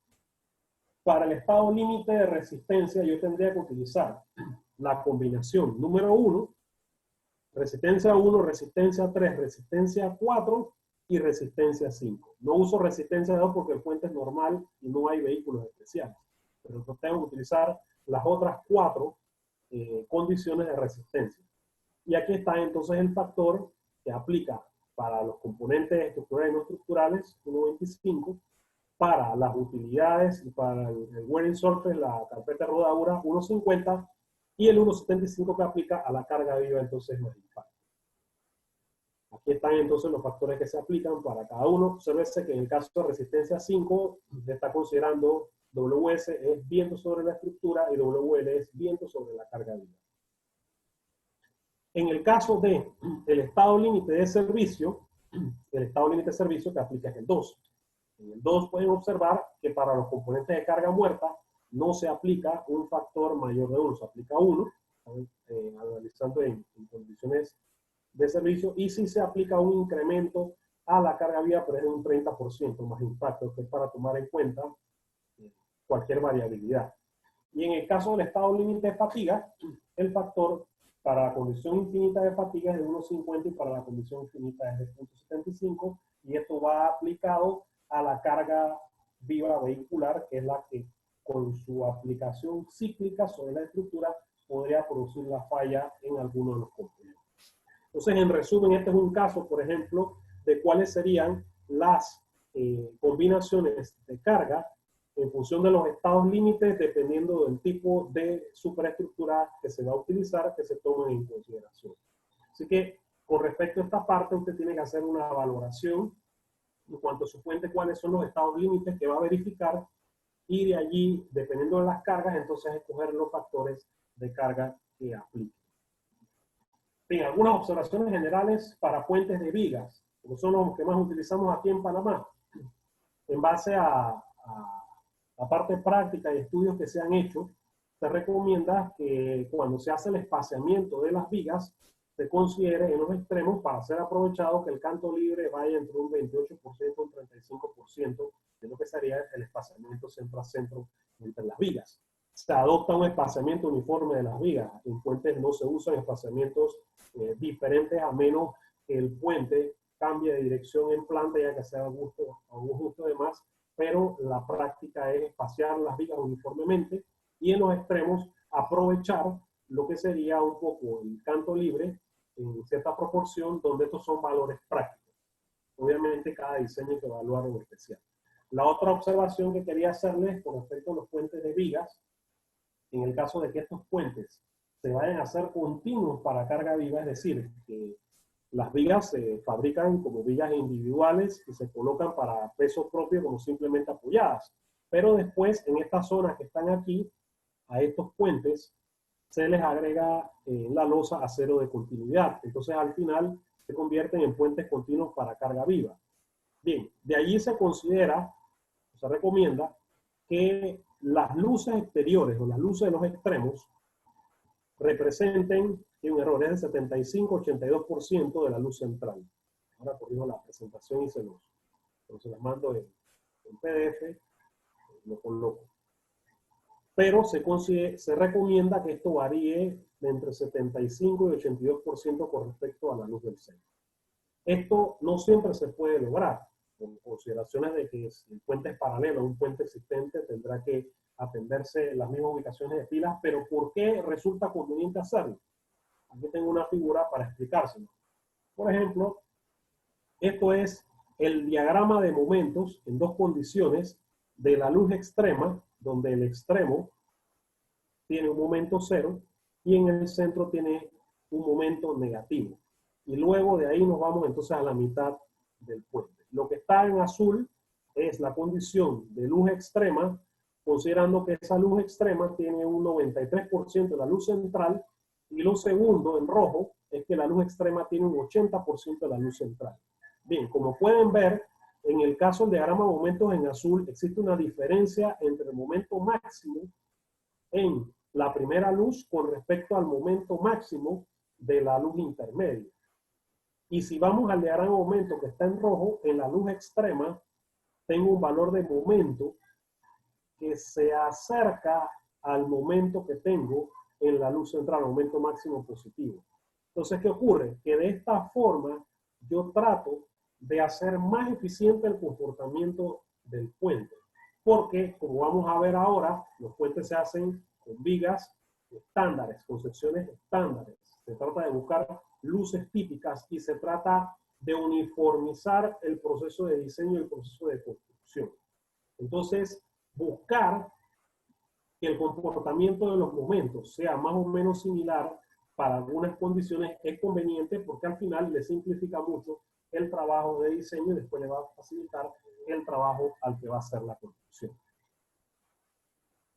para el estado límite de resistencia yo tendría que utilizar la combinación número 1, resistencia 1, resistencia 3, resistencia 4 y resistencia 5. No uso resistencia 2 porque el puente es normal y no hay vehículos especiales. Pero entonces tengo que utilizar las otras 4 condiciones de resistencia. Y aquí está entonces el factor que aplica para los componentes estructurales y no estructurales, 1.25, para las utilidades y para el wearing surface, la carpeta de rodadura, 1.50, y el 1.75 que aplica a la carga viva, entonces más impacto. Aquí están entonces los factores que se aplican para cada uno. Obsérvese que en el caso de resistencia 5, se está considerando WS es viento sobre la estructura y WL es viento sobre la carga viva. En el caso de el estado límite de servicio, el estado límite de servicio que aplica es el 2. En el 2 pueden observar que para los componentes de carga muerta no se aplica un factor mayor de 1, se aplica 1, analizando en condiciones de servicio, y sí se aplica un incremento a la carga viva, pero es de un 30% más impacto, que es para tomar en cuenta cualquier variabilidad. Y en el caso del estado límite de fatiga, el factor para la condición infinita de fatiga es de 1.50 y para la condición infinita es de 0.75, y esto va aplicado a la carga viva vehicular, que es la que con su aplicación cíclica sobre la estructura podría producir la falla en alguno de los componentes. Entonces, en resumen, este es un caso, por ejemplo, de cuáles serían las combinaciones de carga en función de los estados límites, dependiendo del tipo de superestructura que se va a utilizar, que se tomen en consideración. Así que, con respecto a esta parte, usted tiene que hacer una valoración en cuanto a su puente, cuáles son los estados límites que va a verificar, y de allí, dependiendo de las cargas, entonces escoger los factores de carga que apliquen. Bien, algunas observaciones generales para puentes de vigas, que son los que más utilizamos aquí en Panamá. En base a la parte práctica y estudios que se han hecho, se recomienda que cuando se hace el espaciamiento de las vigas, se considere en los extremos, para ser aprovechado, que el canto libre vaya entre un 28% y un 35% de lo que sería el espaciamiento centro a centro entre las vigas. Se adopta un espaciamiento uniforme de las vigas. En puentes no se usan espaciamientos diferentes, a menos que el puente cambie de dirección en planta, ya que sea a un gusto de más, pero la práctica es espaciar las vigas uniformemente y en los extremos aprovechar lo que sería un poco el canto libre en cierta proporción, donde estos son valores prácticos. Obviamente cada diseño hay que evaluar en especial. La otra observación que quería hacerles con respecto a los puentes de vigas, en el caso de que estos puentes se vayan a hacer continuos para carga viva, es decir, que las vigas se fabrican como vigas individuales y se colocan para peso propio como simplemente apoyadas. Pero después, en estas zonas que están aquí, a estos puentes se les agrega la losa acero de continuidad. Entonces al final se convierten en puentes continuos para carga viva. Bien, de allí se considera, se recomienda que las luces exteriores o las luces de los extremos representen, un error, es del 75-82% de la luz central. Ahora corrijo la presentación y se las mando en PDF, lo coloco. Pero se recomienda que esto varíe de entre 75 y 82% con respecto a la luz del centro. Esto no siempre se puede lograr, con consideraciones de que si el puente es paralelo a un puente existente, tendrá que atenderse las mismas ubicaciones de filas, pero ¿por qué resulta conveniente hacerlo? Aquí tengo una figura para explicárselo. Por ejemplo, esto es el diagrama de momentos en dos condiciones de la luz extrema, donde el extremo tiene un momento cero y en el centro tiene un momento negativo. Y luego de ahí nos vamos entonces a la mitad del puente. Lo que está en azul es la condición de luz extrema, considerando que esa luz extrema tiene un 93% de la luz central, y lo segundo, en rojo, es que la luz extrema tiene un 80% de la luz central. Bien, como pueden ver, en el caso del diagrama de momentos en azul, existe una diferencia entre el momento máximo en la primera luz con respecto al momento máximo de la luz intermedia. Y si vamos al diagrama de momento que está en rojo, en la luz extrema, tengo un valor de momento que se acerca al momento que tengo en la luz central, momento máximo positivo. Entonces, ¿qué ocurre? Que de esta forma yo trato de hacer más eficiente el comportamiento del puente. Porque, como vamos a ver ahora, los puentes se hacen con vigas estándares, con secciones estándares. Se trata de buscar luces típicas y se trata de uniformizar el proceso de diseño y el proceso de construcción. Entonces, buscar que el comportamiento de los momentos sea más o menos similar para algunas condiciones es conveniente, porque al final le simplifica mucho el trabajo de diseño y después le va a facilitar el trabajo al que va a hacer la construcción.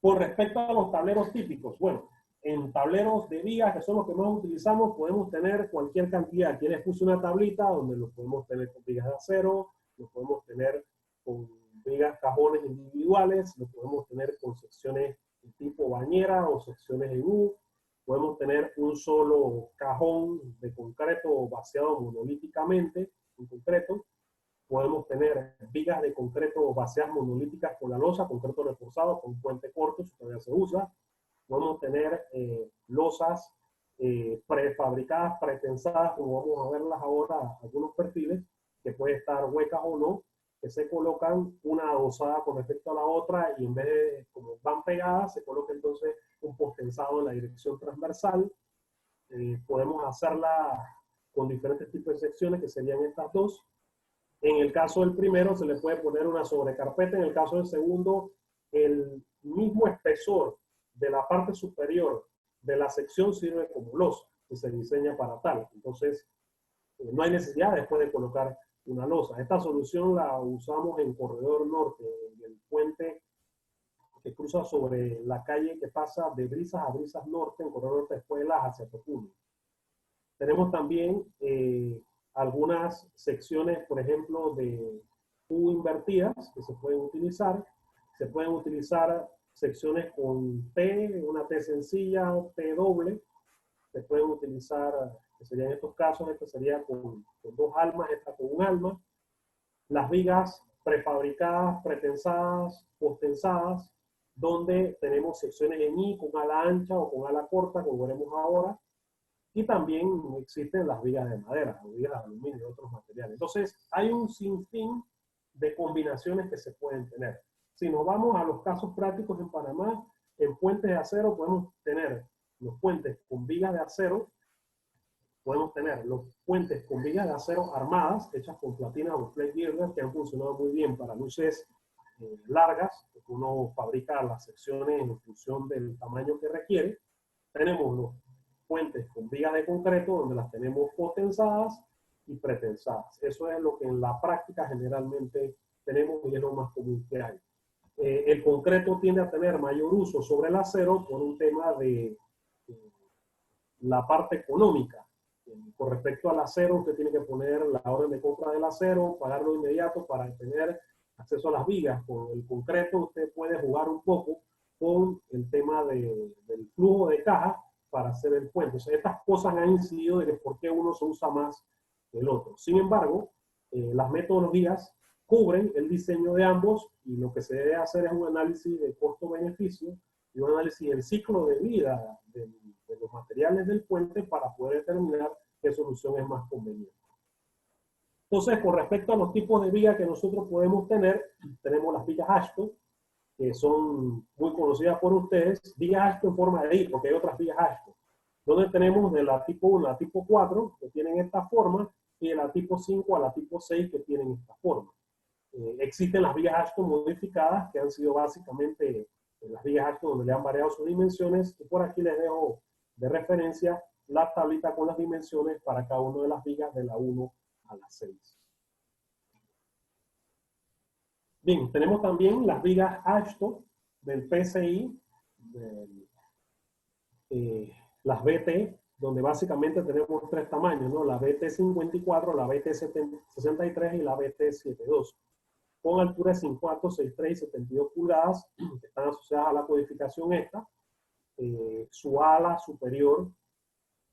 Con respecto a los tableros típicos, bueno, en tableros de vigas, que son los que más utilizamos, podemos tener cualquier cantidad. Aquí les puse una tablita donde lo podemos tener con vigas de acero, lo podemos tener con vigas, cajones individuales, lo podemos tener con secciones de tipo bañera o secciones en U, podemos tener un solo cajón de concreto vaciado monolíticamente en concreto, podemos tener vigas de concreto vaciadas monolíticas con la losa, concreto reforzado con un puente corto, si todavía se usa. Podemos tener losas prefabricadas, pretensadas, como vamos a verlas ahora, algunos perfiles, que puede estar huecas o no, que se colocan una adosada con respecto a la otra y en vez de, como van pegadas, se coloca entonces un postensado en la dirección transversal. Podemos hacerla con diferentes tipos de secciones, que serían estas dos. En el caso del primero se le puede poner una sobrecarpeta, en el caso del segundo, el mismo espesor de la parte superior de la sección sirve como losa, que se diseña para tal. Entonces, no hay necesidad después de colocar una losa. Esta solución la usamos en Corredor Norte, en el puente que cruza sobre la calle que pasa de Brisas a Brisas Norte, en Corredor Norte después de Lajas hacia Tocuyo. Tenemos también algunas secciones, por ejemplo, de U invertidas que se pueden utilizar. Se pueden utilizar secciones con T, una T sencilla, T doble. Se pueden utilizar, que serían estos casos, esta sería con dos almas, esta con un alma. Las vigas prefabricadas, pretensadas, postensadas, donde tenemos secciones en I con ala ancha o con ala corta, como veremos ahora. Y también existen las vigas de madera, las vigas de aluminio y otros materiales. Entonces, hay un sinfín de combinaciones que se pueden tener. Si nos vamos a los casos prácticos en Panamá, en puentes de acero podemos tener los puentes con vigas de acero, podemos tener los puentes con vigas de acero armadas, hechas con platinas o plate girder, que han funcionado muy bien para luces largas, porque uno fabrica las secciones en función del tamaño que requiere. Tenemos los puentes con vigas de concreto, donde las tenemos potensadas y pretensadas. Eso es lo que en la práctica generalmente tenemos y es lo más común que hay. El concreto tiende a tener mayor uso sobre el acero por un tema de la parte económica. Con respecto al acero, usted tiene que poner la orden de compra del acero, pagarlo de inmediato para tener acceso a las vigas. Con el concreto usted puede jugar un poco con el tema del flujo de caja para hacer el puente. O sea, estas cosas han incidido de que por qué uno se usa más que el otro. Sin embargo, las metodologías cubren el diseño de ambos y lo que se debe hacer es un análisis de costo-beneficio y un análisis del ciclo de vida de los materiales del puente para poder determinar qué solución es más conveniente. Entonces, con respecto a los tipos de viga que nosotros podemos tener, tenemos las vigas Ashton, que son muy conocidas por ustedes, vigas Ashton en forma de I, porque hay otras vigas Ashton, donde tenemos de la tipo 1 a la tipo 4, que tienen esta forma, y de la tipo 5 a la tipo 6, que tienen esta forma. Existen las vigas Ashton modificadas, que han sido básicamente las vigas Ashton donde le han variado sus dimensiones, y por aquí les dejo de referencia la tablita con las dimensiones para cada una de las vigas de la 1 a la 6. Bien, tenemos también las vigas Ashton del PCI, las BT, donde básicamente tenemos tres tamaños, ¿no? La BT54, la BT63 y la BT72, con alturas de 54, 63 y 72 pulgadas, que están asociadas a la codificación esta. Su ala superior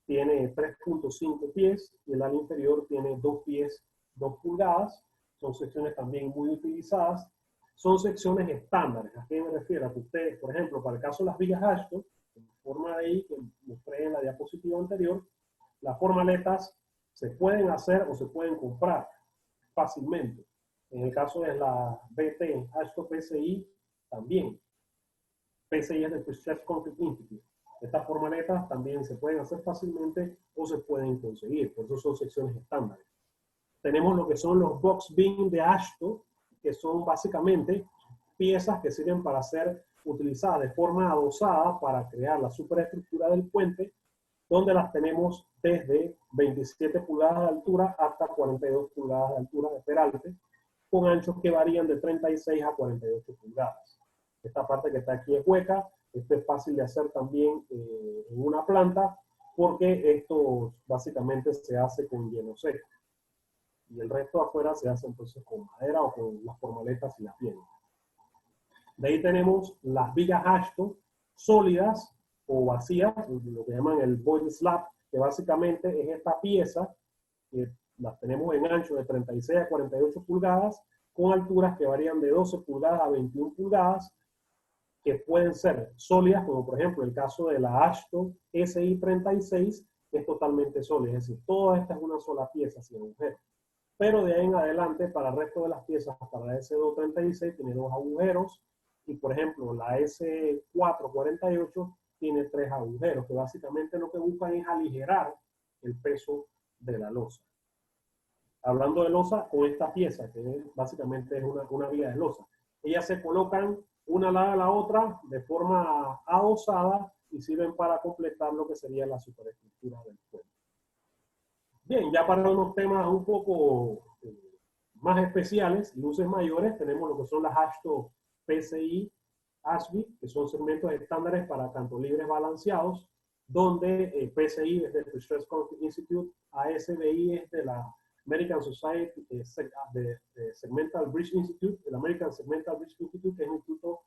tiene 3.5 pies y el ala inferior tiene 2 pies, 2 pulgadas. Son secciones también muy utilizadas. Son secciones estándares. ¿A qué me refiero? A que ustedes, por ejemplo, para el caso de las vigas Ashton, en forma de I, que mostré en la diapositiva anterior, las formaletas se pueden hacer o se pueden comprar fácilmente. En el caso de la BT Ashton PCI, también. PCI es del Prestressed Concrete Institute. Estas formaletas también se pueden hacer fácilmente o se pueden conseguir, por eso son secciones estándares. Tenemos lo que son los box beam de Ashton, que son básicamente piezas que sirven para ser utilizadas de forma adosada para crear la superestructura del puente, donde las tenemos desde 27 pulgadas de altura hasta 42 pulgadas de altura de peralte, con anchos que varían de 36 a 48 pulgadas. Esta parte que está aquí es hueca. Esto es fácil de hacer también en una planta, porque esto básicamente se hace con hielo seco. Y el resto afuera se hace entonces con madera o con las formaletas si las tienen. De ahí tenemos las vigas Ashton sólidas o vacías, lo que llaman el void slab, que básicamente es esta pieza que las tenemos en ancho de 36 a 48 pulgadas, con alturas que varían de 12 pulgadas a 21 pulgadas, que pueden ser sólidas, como por ejemplo el caso de la Ashton SI36, que es totalmente sólida, es decir, toda esta es una sola pieza sin agujeros. Pero de ahí en adelante, para el resto de las piezas, para la S236 tiene 2 agujeros, y por ejemplo la S448 tiene 3 agujeros, que básicamente lo que buscan es aligerar el peso de la losa. Hablando de losa, con esta pieza, que básicamente es una viga de losa, ellas se colocan una al lado de la otra de forma adosada y sirven para completar lo que sería la superestructura del puente. Bien, ya para unos temas un poco más especiales, luces mayores, tenemos lo que son las Ashton PCI ASBI, que son segmentos estándares para cantos libres balanceados, donde PCI es del Prestressed Concrete Institute, ASBI es de la American Society de Segmental Bridge Institute, el American Segmental Bridge Institute, que es un instituto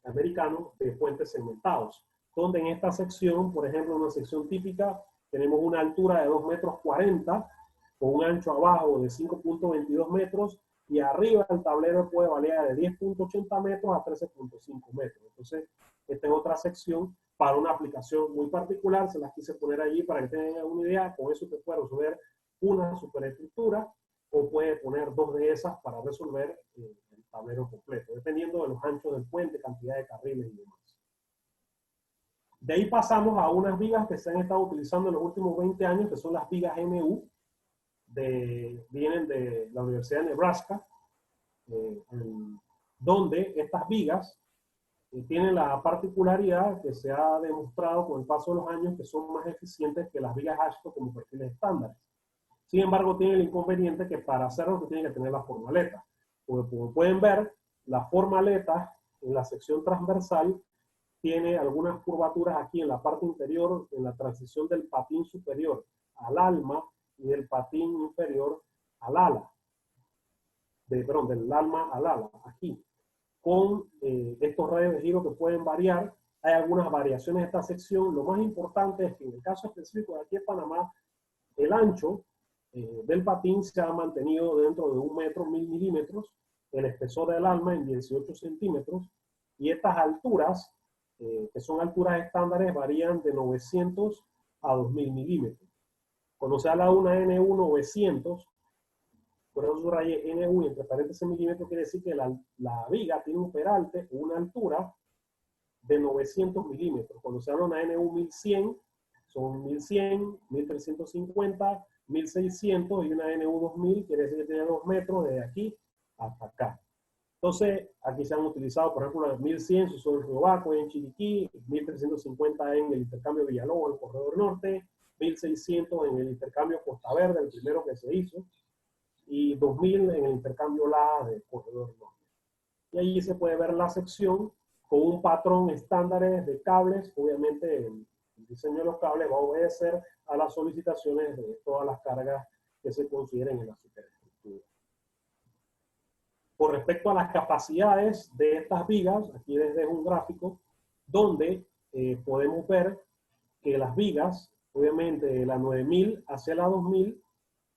americano de puentes segmentados, donde en esta sección, por ejemplo, una sección típica, tenemos una altura de 2,40 metros, con un ancho abajo de 5,22 metros, y arriba el tablero puede variar de 10,80 metros a 13,5 metros. Entonces, esta es otra sección para una aplicación muy particular, se las quise poner allí para que tengan una idea. Con eso te puede resolver una superestructura, o puede poner 2 de esas para resolver el tablero completo, dependiendo de los anchos del puente, cantidad de carriles y demás. De ahí pasamos a unas vigas que se han estado utilizando en los últimos 20 años, que son las vigas MU, vienen de la Universidad de Nebraska, donde estas vigas tienen la particularidad que se ha demostrado con el paso de los años que son más eficientes que las vigas Ashton como perfiles estándares. Sin embargo, tiene el inconveniente que para hacerlo se tiene que tener la formaleta. Como pueden ver, la formaleta en la sección transversal tiene algunas curvaturas aquí en la parte interior, en la transición del patín superior al alma y del patín inferior al ala. Perdón, del alma al ala, aquí. Con estos radios de giro que pueden variar. Hay algunas variaciones de esta sección. Lo más importante es que en el caso específico de aquí en Panamá, el ancho del patín se ha mantenido dentro de 1 metro, 1000 milímetros, el espesor del alma en 18 centímetros, y estas alturas, que son alturas estándares, varían de 900 a 2000 milímetros. Cuando se habla de una NU 900, por eso subrayé NU entre paréntesis milímetros, quiere decir que la viga tiene un peralte o una altura de 900 milímetros. Cuando se habla de una NU 1100, son 1100, 1350, 1600, y una NU 2000 quiere decir que tiene 2 metros desde aquí hasta acá. Entonces, aquí se han utilizado, por ejemplo, las 1100 se usó en Río Baco, en Chiriquí, 1350 en el intercambio Villalobos, el Corredor Norte, 1600 en el intercambio Costa Verde, el primero que se hizo, y 2000 en el intercambio La del Corredor Norte. Y allí se puede ver la sección con un patrón estándar de cables. Obviamente el diseño de los cables va a obedecer a las solicitaciones de todas las cargas que se consideren en la superestructura. Con respecto a las capacidades de estas vigas, aquí les dejo un gráfico donde podemos ver que las vigas, obviamente la 9000 hacia la 2000,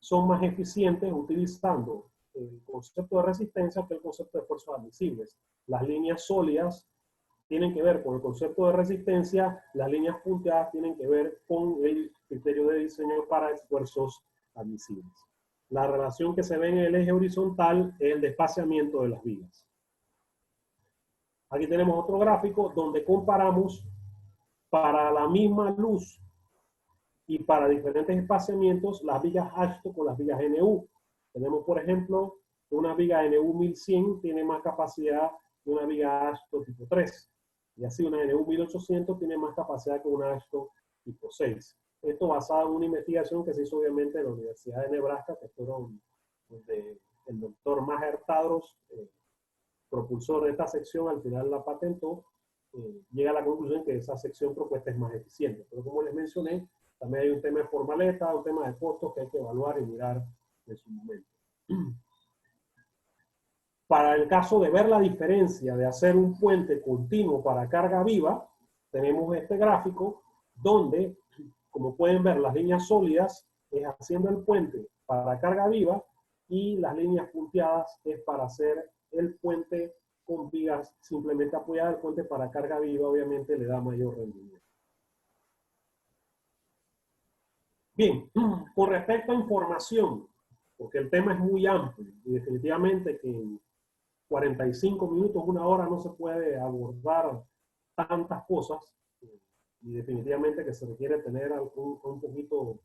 son más eficientes utilizando el concepto de resistencia que el concepto de fuerzas admisibles. Las líneas sólidas tienen que ver con el concepto de resistencia, las líneas punteadas tienen que ver con el criterio de diseño para esfuerzos admisibles. La relación que se ve en el eje horizontal es el despaciamiento de las vigas. Aquí tenemos otro gráfico donde comparamos para la misma luz y para diferentes espaciamientos las vigas ASHTO con las vigas NU. Tenemos, por ejemplo, una viga NU 1100 tiene más capacidad que una viga ASHTO tipo 3. Y así una NU 1800 tiene más capacidad que una ASHTO tipo 6. Esto basado en una investigación que se hizo obviamente en la Universidad de Nebraska, que fueron donde el doctor Maher Tadros, propulsor de esta sección, al final la patentó, llega a la conclusión que esa sección propuesta es más eficiente. Pero como les mencioné, también hay un tema de formaleta, un tema de costos que hay que evaluar y mirar en su momento. Para el caso de ver la diferencia de hacer un puente continuo para carga viva, tenemos este gráfico donde, como pueden ver, las líneas sólidas es haciendo el puente para carga viva y las líneas punteadas es para hacer el puente con vigas simplemente apoyadas. El puente para carga viva obviamente le da mayor rendimiento. Bien, con respecto a información, porque el tema es muy amplio y definitivamente que en 45 minutos, 1 hora no se puede abordar tantas cosas, y definitivamente que se requiere tener un poquito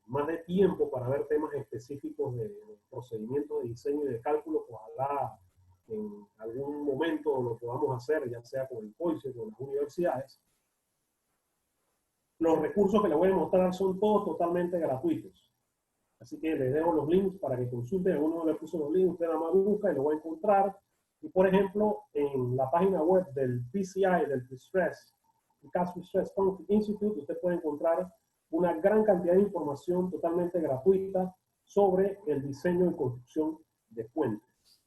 más de tiempo para ver temas específicos de procedimientos de diseño y de cálculo. Ojalá en algún momento lo podamos hacer, ya sea con el COICE o con las universidades. Los recursos que les voy a mostrar son todos totalmente gratuitos. Así que les dejo los links para que consulten. Algunos les puso los links, usted nada más busca y lo va a encontrar. Y por ejemplo, en la página web del PCI, del Pre-Stress, Precast Stress Concrete Institute, usted puede encontrar una gran cantidad de información totalmente gratuita sobre el diseño y construcción de puentes.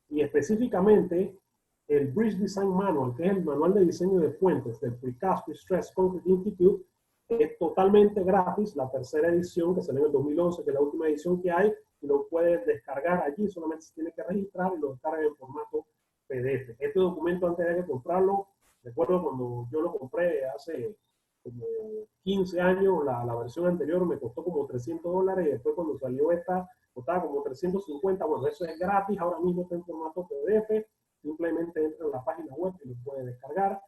Y específicamente, el Bridge Design Manual, que es el manual de diseño de puentes del Precast Stress Concrete Institute, es totalmente gratis. La tercera edición, que salió en el 2011, que es la última edición que hay, y lo puede descargar allí, solamente se tiene que registrar y lo descarga en formato PDF. Este documento, antes de comprarlo, recuerdo cuando yo lo compré hace como 15 años, la versión anterior me costó como $300, y después cuando salió esta, costaba como 350. Bueno, eso es gratis, ahora mismo está en formato PDF, simplemente entra en la página web y lo puede descargar.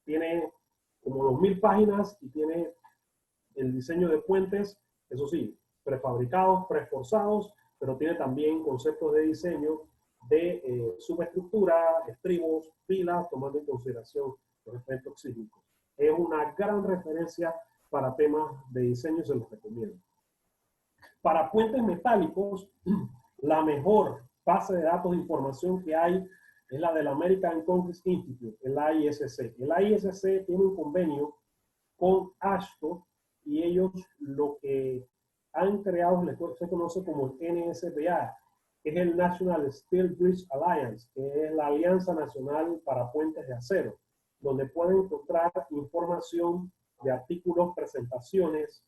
Tiene como 2000 páginas y tiene el diseño de puentes, eso sí, prefabricados, preforzados, pero tiene también conceptos de diseño de subestructura, estribos, pilas, tomando en consideración los efectos sísmicos. Es una gran referencia para temas de diseño, se los recomiendo. Para puentes metálicos, la mejor base de datos de información que hay es la del American Congress Institute, el AISC. El AISC tiene un convenio con AASHTO y ellos lo que han creado se conoce como el NSBA, que es el National Steel Bridge Alliance, que es la Alianza Nacional para Puentes de Acero, donde pueden encontrar información de artículos, presentaciones,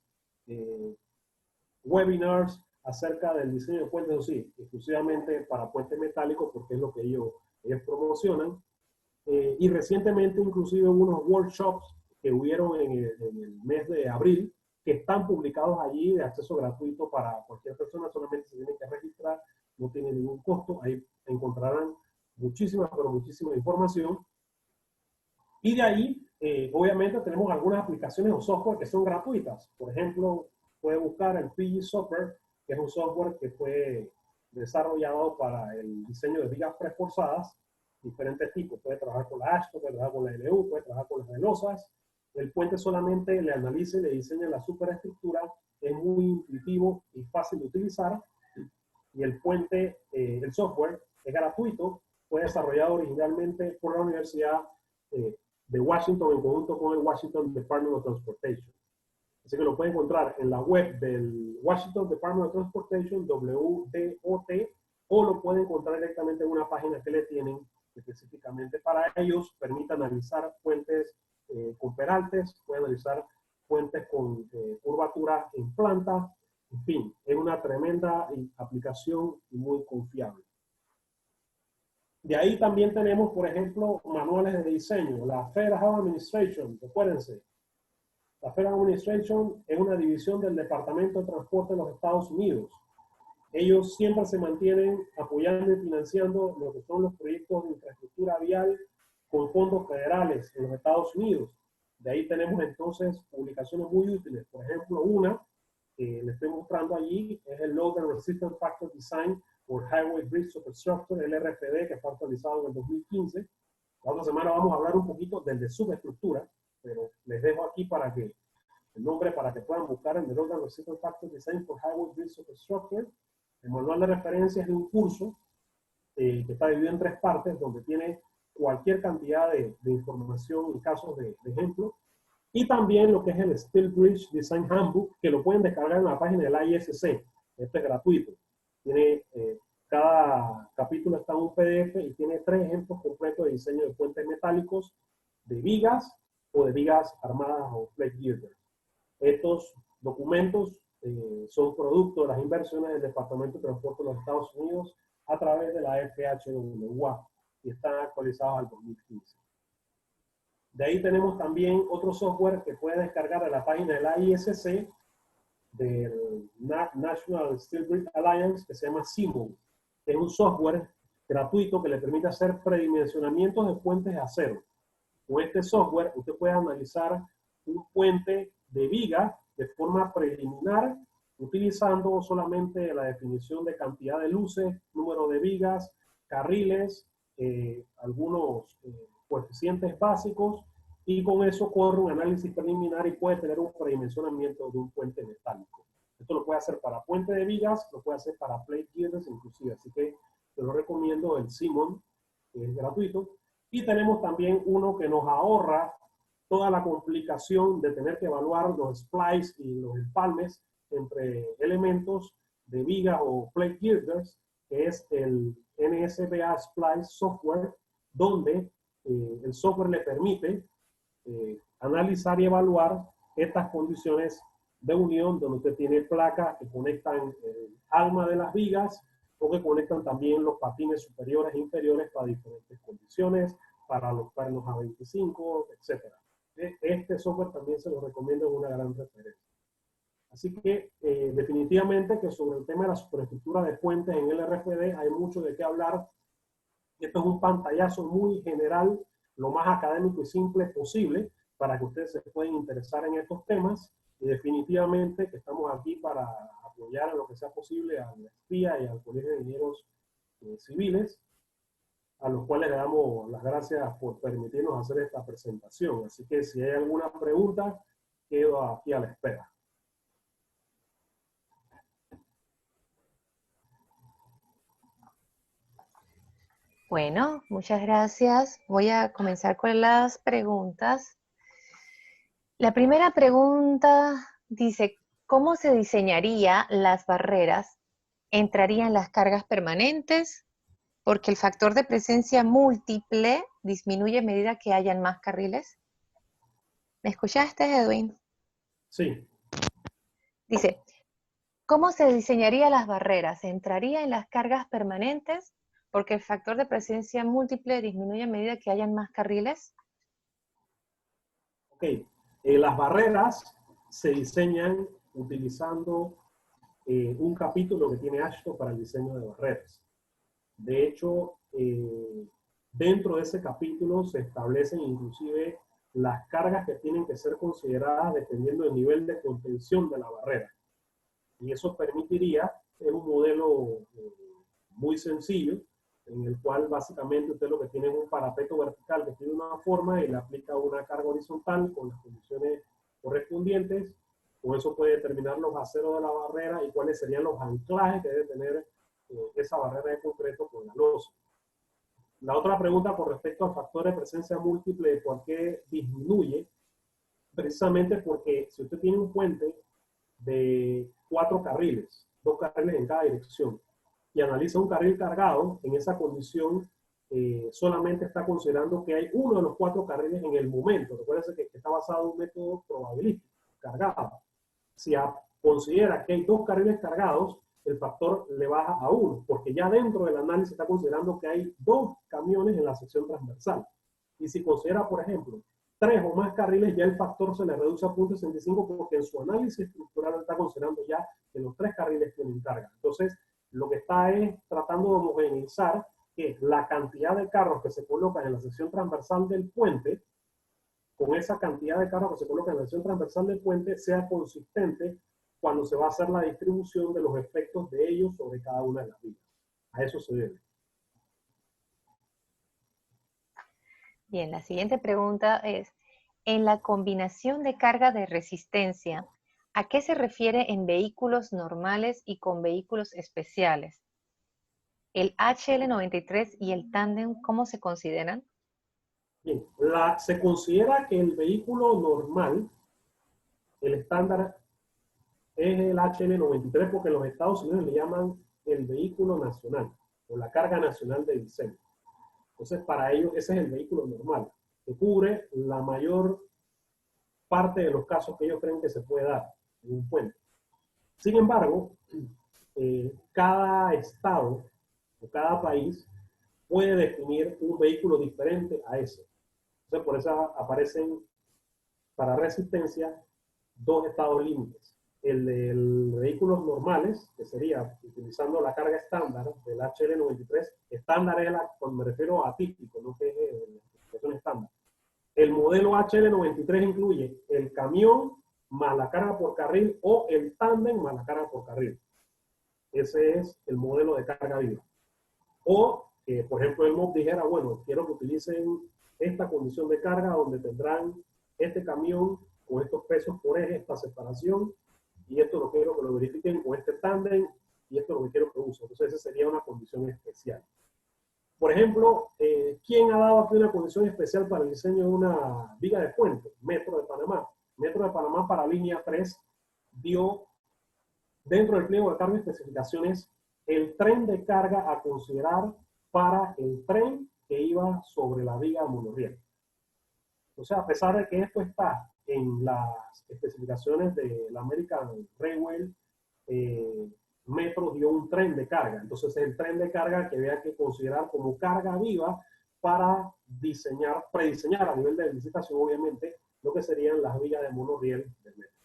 webinars acerca del diseño de puentes, sí, exclusivamente para puentes metálicos, porque es lo que ellos promocionan. Y recientemente inclusive unos workshops que hubieron en el mes de abril, que están publicados allí de acceso gratuito para cualquier persona, solamente se tienen que registrar, no tiene ningún costo, ahí encontrarán muchísima, pero muchísima información. Y de ahí, obviamente, tenemos algunas aplicaciones o software que son gratuitas. Por ejemplo, puede buscar el PG Software, que es un software que fue desarrollado para el diseño de vigas preforzadas, diferentes tipos. Puede trabajar con la AASHTO, puede trabajar con la LU, puede trabajar con las velosas. El puente solamente le analiza y le diseña la superestructura. Es muy intuitivo y fácil de utilizar. Y el puente, el software, es gratuito. Fue desarrollado originalmente por la Universidad de Washington en conjunto con el Washington Department of Transportation. Así que lo pueden encontrar en la web del Washington Department of Transportation, WDOT, o lo pueden encontrar directamente en una página que le tienen específicamente para ellos. Permite analizar puentes con peraltes, puede analizar puentes con curvatura en planta. En fin, es una tremenda aplicación y muy confiable. De ahí también tenemos, por ejemplo, manuales de diseño. La Federal Administration, recuérdense, la Federal Administration es una división del Departamento de Transporte de los Estados Unidos. Ellos siempre se mantienen apoyando y financiando lo que son los proyectos de infraestructura vial con fondos federales en los Estados Unidos. De ahí tenemos entonces publicaciones muy útiles. Por ejemplo, una que les estoy mostrando allí es el Load and Resistance Factor Design for Highway Bridge Superstructure, el RFD, que fue actualizado en el 2015. La otra semana vamos a hablar un poquito del de subestructura, pero les dejo aquí para que el nombre para que puedan buscar en el Load and Resistance Factor Design for Highway Bridge Superstructure. El manual de referencia es de un curso que está dividido en 3 partes, donde tiene cualquier cantidad de información y casos de ejemplo. Y también lo que es el Steel Bridge Design Handbook, que lo pueden descargar en la página del ISC. Este es gratuito. Tiene, cada capítulo está en un PDF y tiene 3 ejemplos completos de diseño de puentes metálicos, de vigas o de vigas armadas o plate girders. Estos documentos son producto de las inversiones del Departamento de Transporte de los Estados Unidos a través de la FHWA y están actualizados al 2015. De ahí tenemos también otro software que puede descargar a la página de la ISC, del National Steel Bridge Alliance, que se llama Simon. Es un software gratuito que le permite hacer predimensionamientos de puentes de acero. Con este software usted puede analizar un puente de viga de forma preliminar, utilizando solamente la definición de cantidad de luces, número de vigas, carriles, algunos coeficientes básicos, y con eso corre un análisis preliminar y puede tener un predimensionamiento de un puente metálico. Esto lo puede hacer para puente de vigas, lo puede hacer para plate girders inclusive, así que te lo recomiendo, el Simon, que es gratuito. Y tenemos también uno que nos ahorra toda la complicación de tener que evaluar los splice y los empalmes entre elementos de vigas o plate girders, que es el NSBA Splice Software, donde el software le permite analizar y evaluar estas condiciones de unión, donde usted tiene placas que conectan el alma de las vigas o que conectan también los patines superiores e inferiores para diferentes condiciones, para los pernos A25, etc. Este software también se lo recomiendo, en una gran referencia. Así que definitivamente que sobre el tema de la superestructura de puentes en el RFD hay mucho de qué hablar. Esto es un pantallazo muy general, lo más académico y simple posible, para que ustedes se puedan interesar en estos temas. Y definitivamente que estamos aquí para apoyar en lo que sea posible a la SPIA y al Colegio de Ingenieros Civiles, a los cuales le damos las gracias por permitirnos hacer esta presentación. Así que si hay alguna pregunta, quedo aquí a la espera. Bueno, muchas gracias. Voy a comenzar con las preguntas. La primera pregunta dice, ¿cómo se diseñaría las barreras? ¿Entrarían las cargas permanentes? Porque el factor de presencia múltiple disminuye a medida que hayan más carriles. ¿Me escuchaste, Edwin? Sí, Dice, ¿cómo se diseñaría las barreras? ¿Entraría en las cargas permanentes? Porque el factor de presencia múltiple disminuye a medida que hayan más carriles. ok. Las barreras se diseñan utilizando un capítulo que tiene ASHTO para el diseño de barreras. De hecho, dentro de ese capítulo se establecen inclusive las cargas que tienen que ser consideradas dependiendo del nivel de contención de la barrera. Y eso permitiría, es un modelo muy sencillo, en el cual básicamente usted lo que tiene es un parapeto vertical que tiene una forma y le aplica una carga horizontal con las condiciones correspondientes. Con eso puede determinar los aceros de la barrera y cuáles serían los anclajes que debe tener esa barrera de concreto con la losa. La otra pregunta con respecto al factor de presencia múltiple, ¿por qué disminuye? Precisamente porque si usted tiene un puente de 4 carriles, 2 carriles en cada dirección, y analiza un carril cargado, en esa condición solamente está considerando que hay uno de los 4 carriles en el momento. Recuérdense que está basado en un método probabilístico, cargado. Si considera que hay 2 carriles cargados, el factor le baja a 1, porque ya dentro del análisis está considerando que hay 2 camiones en la sección transversal. Y si considera, por ejemplo, 3 o más carriles, ya el factor se le reduce a 0.65 porque en su análisis estructural está considerando ya que los 3 carriles tienen carga. Entonces, lo que está es tratando de homogeneizar que la cantidad de carros que se colocan en la sección transversal del puente, con esa cantidad de carros que se colocan en la sección transversal del puente, sea consistente cuando se va a hacer la distribución de los efectos de ellos sobre cada una de las vías. A eso se debe. Bien, la siguiente pregunta es, en la combinación de carga de resistencia, ¿a qué se refiere en vehículos normales y con vehículos especiales? ¿El HL93 y el tándem cómo se consideran? Bien, se considera que el vehículo normal, el estándar es el HL93 porque en los Estados Unidos le llaman el vehículo nacional o la carga nacional de diseño. Entonces, para ellos ese es el vehículo normal, que cubre la mayor parte de los casos que ellos creen que se puede dar en un puente. Sin embargo, cada estado o cada país puede definir un vehículo diferente a ese. Entonces, por eso aparecen para resistencia 2 estados límites. El de vehículos normales, que sería utilizando la carga estándar del HL93, estándar es cuando me refiero a típico, no que es la especificación estándar. El modelo HL93 incluye el camión más la carga por carril o el tándem más la carga por carril. Ese es el modelo de carga viva. O, por ejemplo, el MOB dijera, bueno, quiero que utilicen esta condición de carga donde tendrán este camión con estos pesos por eje, esta separación, y esto lo quiero que lo verifiquen con este tándem, y esto es lo que quiero que use. Entonces, esa sería una condición especial. Por ejemplo, ¿quién ha dado aquí una condición especial para el diseño de una viga de puente? Metro de Panamá. Metro de Panamá para línea 3 dio dentro del pliego de carga y especificaciones el tren de carga a considerar para el tren que iba sobre la viga monorriel. O sea, a pesar de que esto está en las especificaciones de la American Railway, Metro dio un tren de carga. Entonces, el tren de carga que había que considerar como carga viva para diseñar, prediseñar a nivel de licitación, obviamente, lo que serían las vigas de monorriel del metro.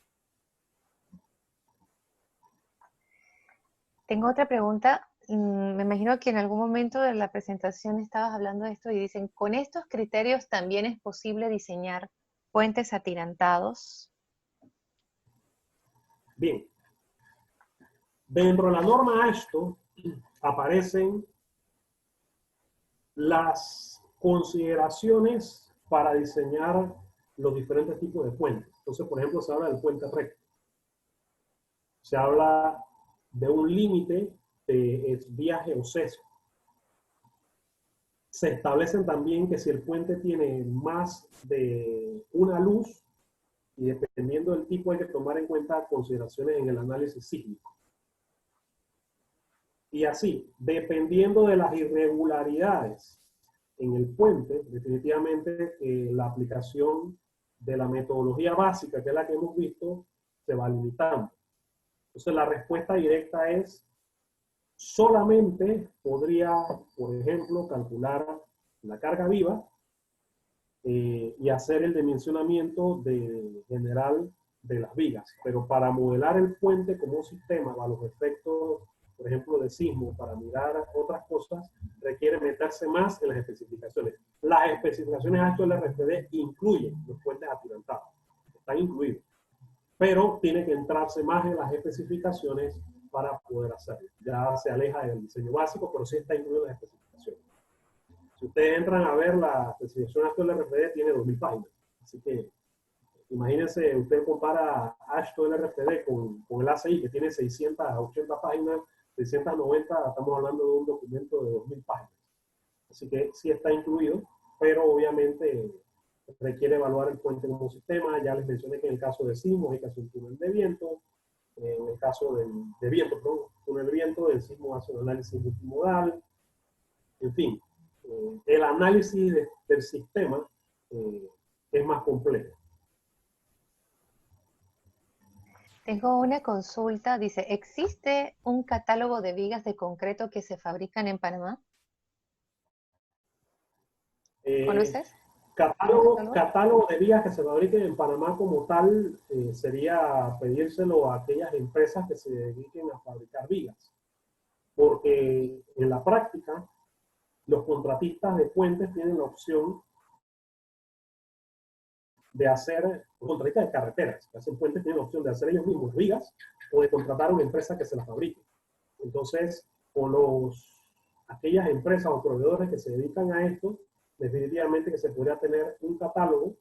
Tengo otra pregunta. Me imagino que en algún momento de la presentación estabas hablando de esto y dicen, ¿con estos criterios también es posible diseñar puentes atirantados? Bien, dentro de la norma AASHTO aparecen las consideraciones para diseñar los diferentes tipos de puentes. Entonces, por ejemplo, se habla del puente recto. Se habla de un límite de viaje o sesgo. Se establecen también que si el puente tiene más de una luz, y dependiendo del tipo hay que tomar en cuenta consideraciones en el análisis sísmico. Y así, dependiendo de las irregularidades en el puente, definitivamente la aplicación de la metodología básica, que es la que hemos visto, se va limitando. Entonces la respuesta directa es, solamente podría, por ejemplo, calcular la carga viva y hacer el dimensionamiento general de las vigas. Pero para modelar el puente como un sistema, a los efectos, por ejemplo, de sismo, para mirar otras cosas, requiere meterse más en las especificaciones. Las especificaciones HLRFD incluyen los puentes atirantados, están incluidos, pero tiene que entrarse más en las especificaciones para poder hacerlo. Ya se aleja del diseño básico, pero sí está incluido en las especificaciones. Si ustedes entran a ver la especificación HLRFD, tiene 2000 páginas. Así que imagínense, usted compara HLRFD con el ACI, que tiene 680 páginas, 690, estamos hablando de un documento de 2000 páginas. Así que sí está incluido, pero obviamente requiere evaluar el puente como sistema. Ya les mencioné que en el caso de sismos hay que hacer un túnel de viento. En el caso de viento, perdón, túnel de viento, el sismo hace un análisis multimodal. En fin, el análisis del sistema es más complejo. Tengo una consulta, dice, ¿existe un catálogo de vigas de concreto que se fabrican en Panamá? ¿Conoces? Catálogo de vías que se fabriquen en Panamá como tal sería pedírselo a aquellas empresas que se dediquen a fabricar vigas. Porque en la práctica, los contratistas de puentes tienen la opción de hacer, los contratistas de carreteras que hacen puentes tienen la opción de hacer ellos mismos vigas o de contratar a una empresa que se las fabrique. Entonces, con aquellas empresas o proveedores que se dedican a esto, definitivamente que se podría tener un catálogo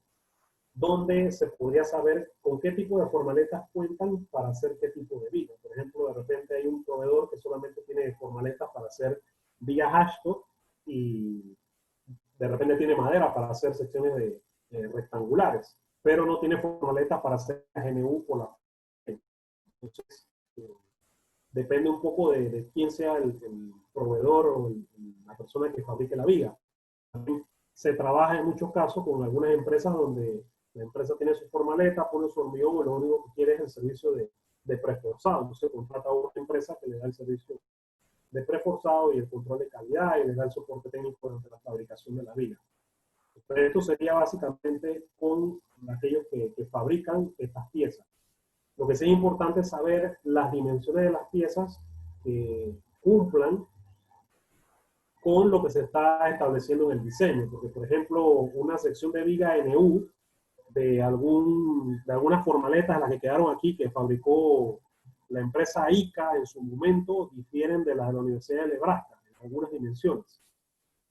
donde se podría saber con qué tipo de formaletas cuentan para hacer qué tipo de vigas. Por ejemplo, de repente hay un proveedor que solamente tiene formaletas para hacer vigas ASHTO y de repente tiene madera para hacer secciones rectangulares, pero no tiene formaletas para hacer GNU por la. Entonces, depende un poco de quién sea el proveedor o la persona que fabrique la viga. También se trabaja en muchos casos con algunas empresas donde la empresa tiene su formaleta, pone su hormigón y lo único que quiere es el servicio de preforzado. Entonces contrata a una empresa que le da el servicio de preforzado y el control de calidad y le da el soporte técnico durante la fabricación de la viga. Pero esto sería básicamente con aquellos que fabrican estas piezas. Lo que sí es importante es saber las dimensiones de las piezas que cumplan con lo que se está estableciendo en el diseño. Porque, por ejemplo, una sección de viga NU de algunas formaletas, las que quedaron aquí, que fabricó la empresa ICA en su momento, difieren de las de la Universidad de Nebraska en algunas dimensiones.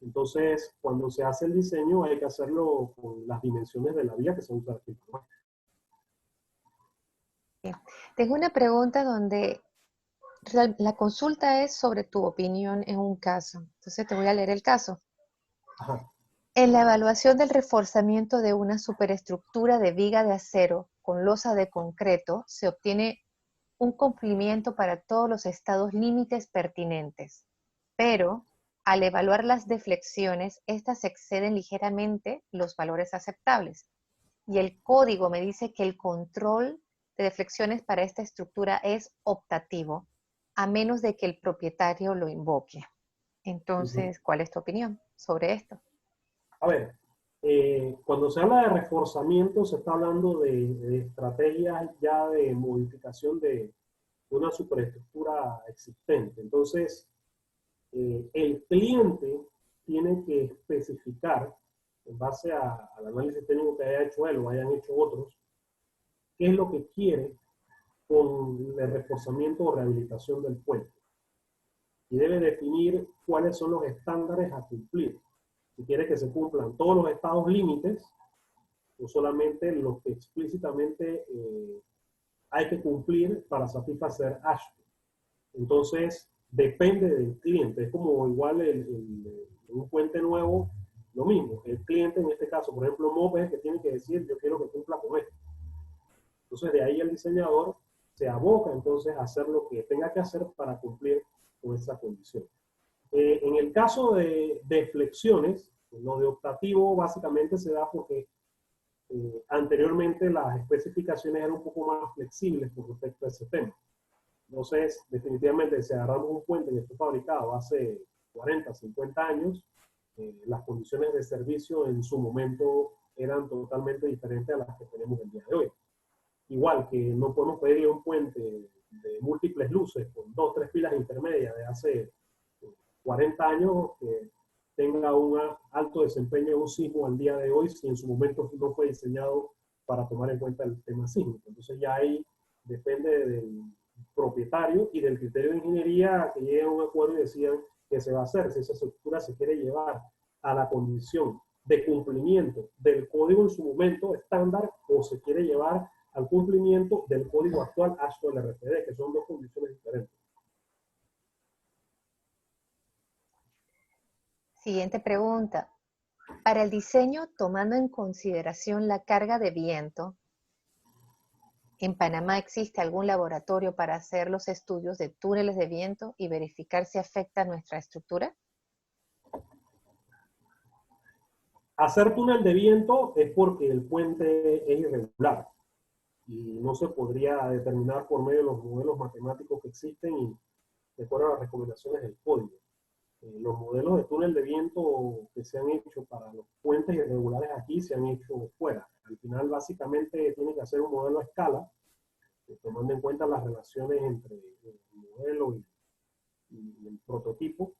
Entonces, cuando se hace el diseño, hay que hacerlo con las dimensiones de la viga que se usa aquí. Tengo una pregunta donde la consulta es sobre tu opinión en un caso. Entonces te voy a leer el caso. Ajá. En la evaluación del reforzamiento de una superestructura de viga de acero con losa de concreto, se obtiene un cumplimiento para todos los estados límites pertinentes. Pero, al evaluar las deflexiones, estas exceden ligeramente los valores aceptables. Y el código me dice que el control de deflexiones para esta estructura es optativo, a menos de que el propietario lo invoque. Entonces, ¿cuál es tu opinión sobre esto? A ver, cuando se habla de reforzamiento, se está hablando de estrategias ya de modificación de una superestructura existente. Entonces, el cliente tiene que especificar, en base al análisis técnico que haya hecho él o hayan hecho otros, qué es lo que quiere con el reforzamiento o rehabilitación del puente. Y debe definir cuáles son los estándares a cumplir. Si quiere que se cumplan todos los estados límites, o solamente los que explícitamente hay que cumplir para satisfacer ASHTO. Entonces, depende del cliente. Es como igual un puente nuevo, lo mismo. El cliente, en este caso, por ejemplo, MOP, es el que tiene que decir, yo quiero que cumpla con esto. Entonces, de ahí el diseñador se aboca entonces a hacer lo que tenga que hacer para cumplir con esa condición. En el caso de flexiones, lo de optativo básicamente se da porque anteriormente las especificaciones eran un poco más flexibles con respecto a ese tema. Entonces, definitivamente, si agarramos un puente que fue fabricado hace 40, 50 años, las condiciones de servicio en su momento eran totalmente diferentes a las que tenemos el día de hoy. Igual que no podemos pedirle un puente de múltiples luces con 2, 3 pilas intermedias de hace 40 años que tenga un alto desempeño en un sismo al día de hoy si en su momento no fue diseñado para tomar en cuenta el tema sísmico. Entonces ya ahí depende del propietario y del criterio de ingeniería que lleguen a un acuerdo y decidan qué se va a hacer, si esa estructura se quiere llevar a la condición de cumplimiento del código en su momento estándar o se quiere llevar al cumplimiento del código actual ASHTO LRPD, que son dos condiciones diferentes. Siguiente pregunta. Para el diseño, tomando en consideración la carga de viento, ¿en Panamá existe algún laboratorio para hacer los estudios de túneles de viento y verificar si afecta nuestra estructura? Hacer túnel de viento es porque el puente es irregular y no se podría determinar por medio de los modelos matemáticos que existen y de acuerdo a las recomendaciones del código. Los modelos de túnel de viento que se han hecho para los puentes irregulares aquí se han hecho fuera. Al final, básicamente, tiene que hacer un modelo a escala, tomando en cuenta las relaciones entre el modelo y el prototipo,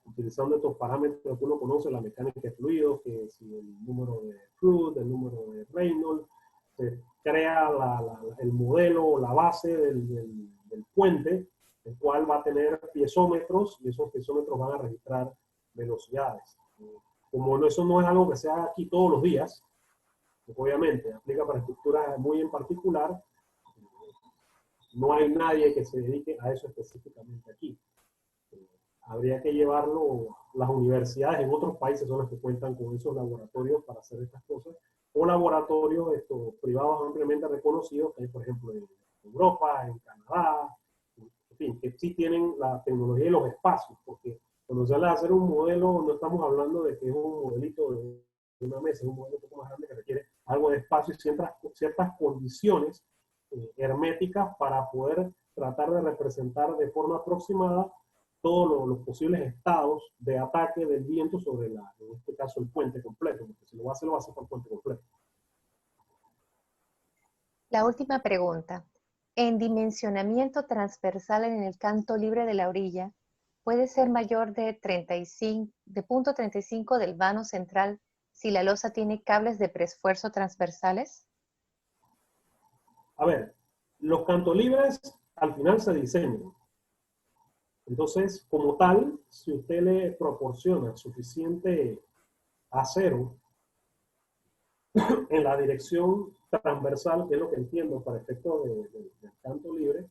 utilizando estos parámetros que uno conoce, la mecánica de fluidos, que si el número de Froude, el número de Reynolds, se crea el modelo, la base del puente, el cual va a tener piezómetros y esos piezómetros van a registrar velocidades. Como eso no es algo que se haga aquí todos los días, obviamente aplica para estructuras muy en particular, no hay nadie que se dedique a eso específicamente aquí. Habría que llevarlo, las universidades en otros países son las que cuentan con esos laboratorios para hacer estas cosas, o laboratorios privados ampliamente reconocidos, que hay por ejemplo en Europa, en Canadá, en fin, que sí tienen la tecnología y los espacios, porque cuando se habla de hacer un modelo, no estamos hablando de que es un modelito de una mesa, es un modelo un poco más grande que requiere algo de espacio y ciertas condiciones herméticas para poder tratar de representar de forma aproximada todos los posibles estados de ataque del viento sobre en este caso, el puente completo, porque si lo va a hacer por el puente completo. La última pregunta. En dimensionamiento transversal en el canto libre de la orilla, ¿puede ser mayor de 0.35 del vano central si la losa tiene cables de preesfuerzo transversales? A ver, los cantolibres al final se diseñan. Entonces, como tal, si usted le proporciona suficiente acero en la dirección transversal, que es lo que entiendo para efectos del canto libre,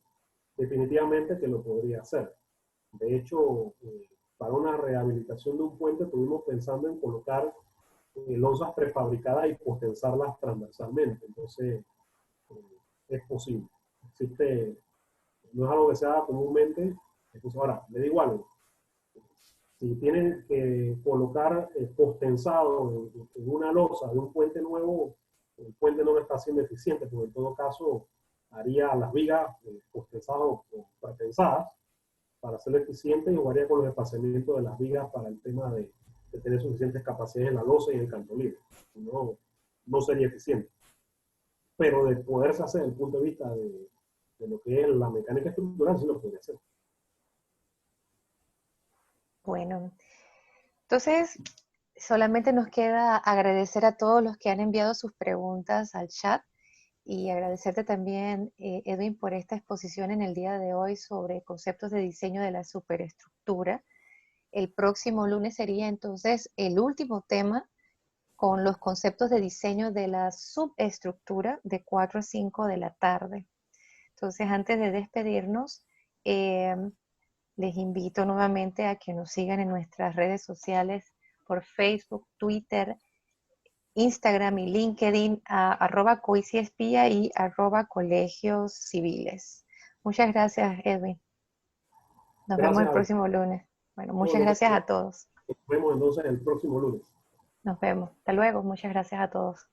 definitivamente que lo podría hacer. De hecho, para una rehabilitación de un puente estuvimos pensando en colocar losas prefabricadas y potenzarlas transversalmente. Entonces, es posible. Existe, no es algo que se haga comúnmente. Entonces, ahora, le digo algo. Si tienen que colocar postensado en una losa de un puente nuevo, el puente no lo está haciendo eficiente, porque en todo caso haría las vigas postensadas o pretensadas para hacerlo eficiente y jugaría con los espaciamientos de las vigas para el tema de tener suficientes capacidades en la losa y en el canto libre. No, no sería eficiente. Pero de poderse hacer desde el punto de vista de lo que es la mecánica estructural, sí lo podría hacer. Bueno, entonces solamente nos queda agradecer a todos los que han enviado sus preguntas al chat y agradecerte también, Edwin, por esta exposición en el día de hoy sobre conceptos de diseño de la superestructura. El próximo lunes sería entonces el último tema con los conceptos de diseño de la subestructura de 4 a 5 de la tarde. Entonces, antes de despedirnos, les invito nuevamente a que nos sigan en nuestras redes sociales por Facebook, Twitter, Instagram y LinkedIn a @coiciespía y @colegios civiles. Muchas gracias, Edwin. Nos vemos Gracias el a próximo lunes. Bueno, todos muchas los gracias que a todos. nos vemos entonces el próximo lunes. Nos vemos. Hasta luego. Muchas gracias a todos.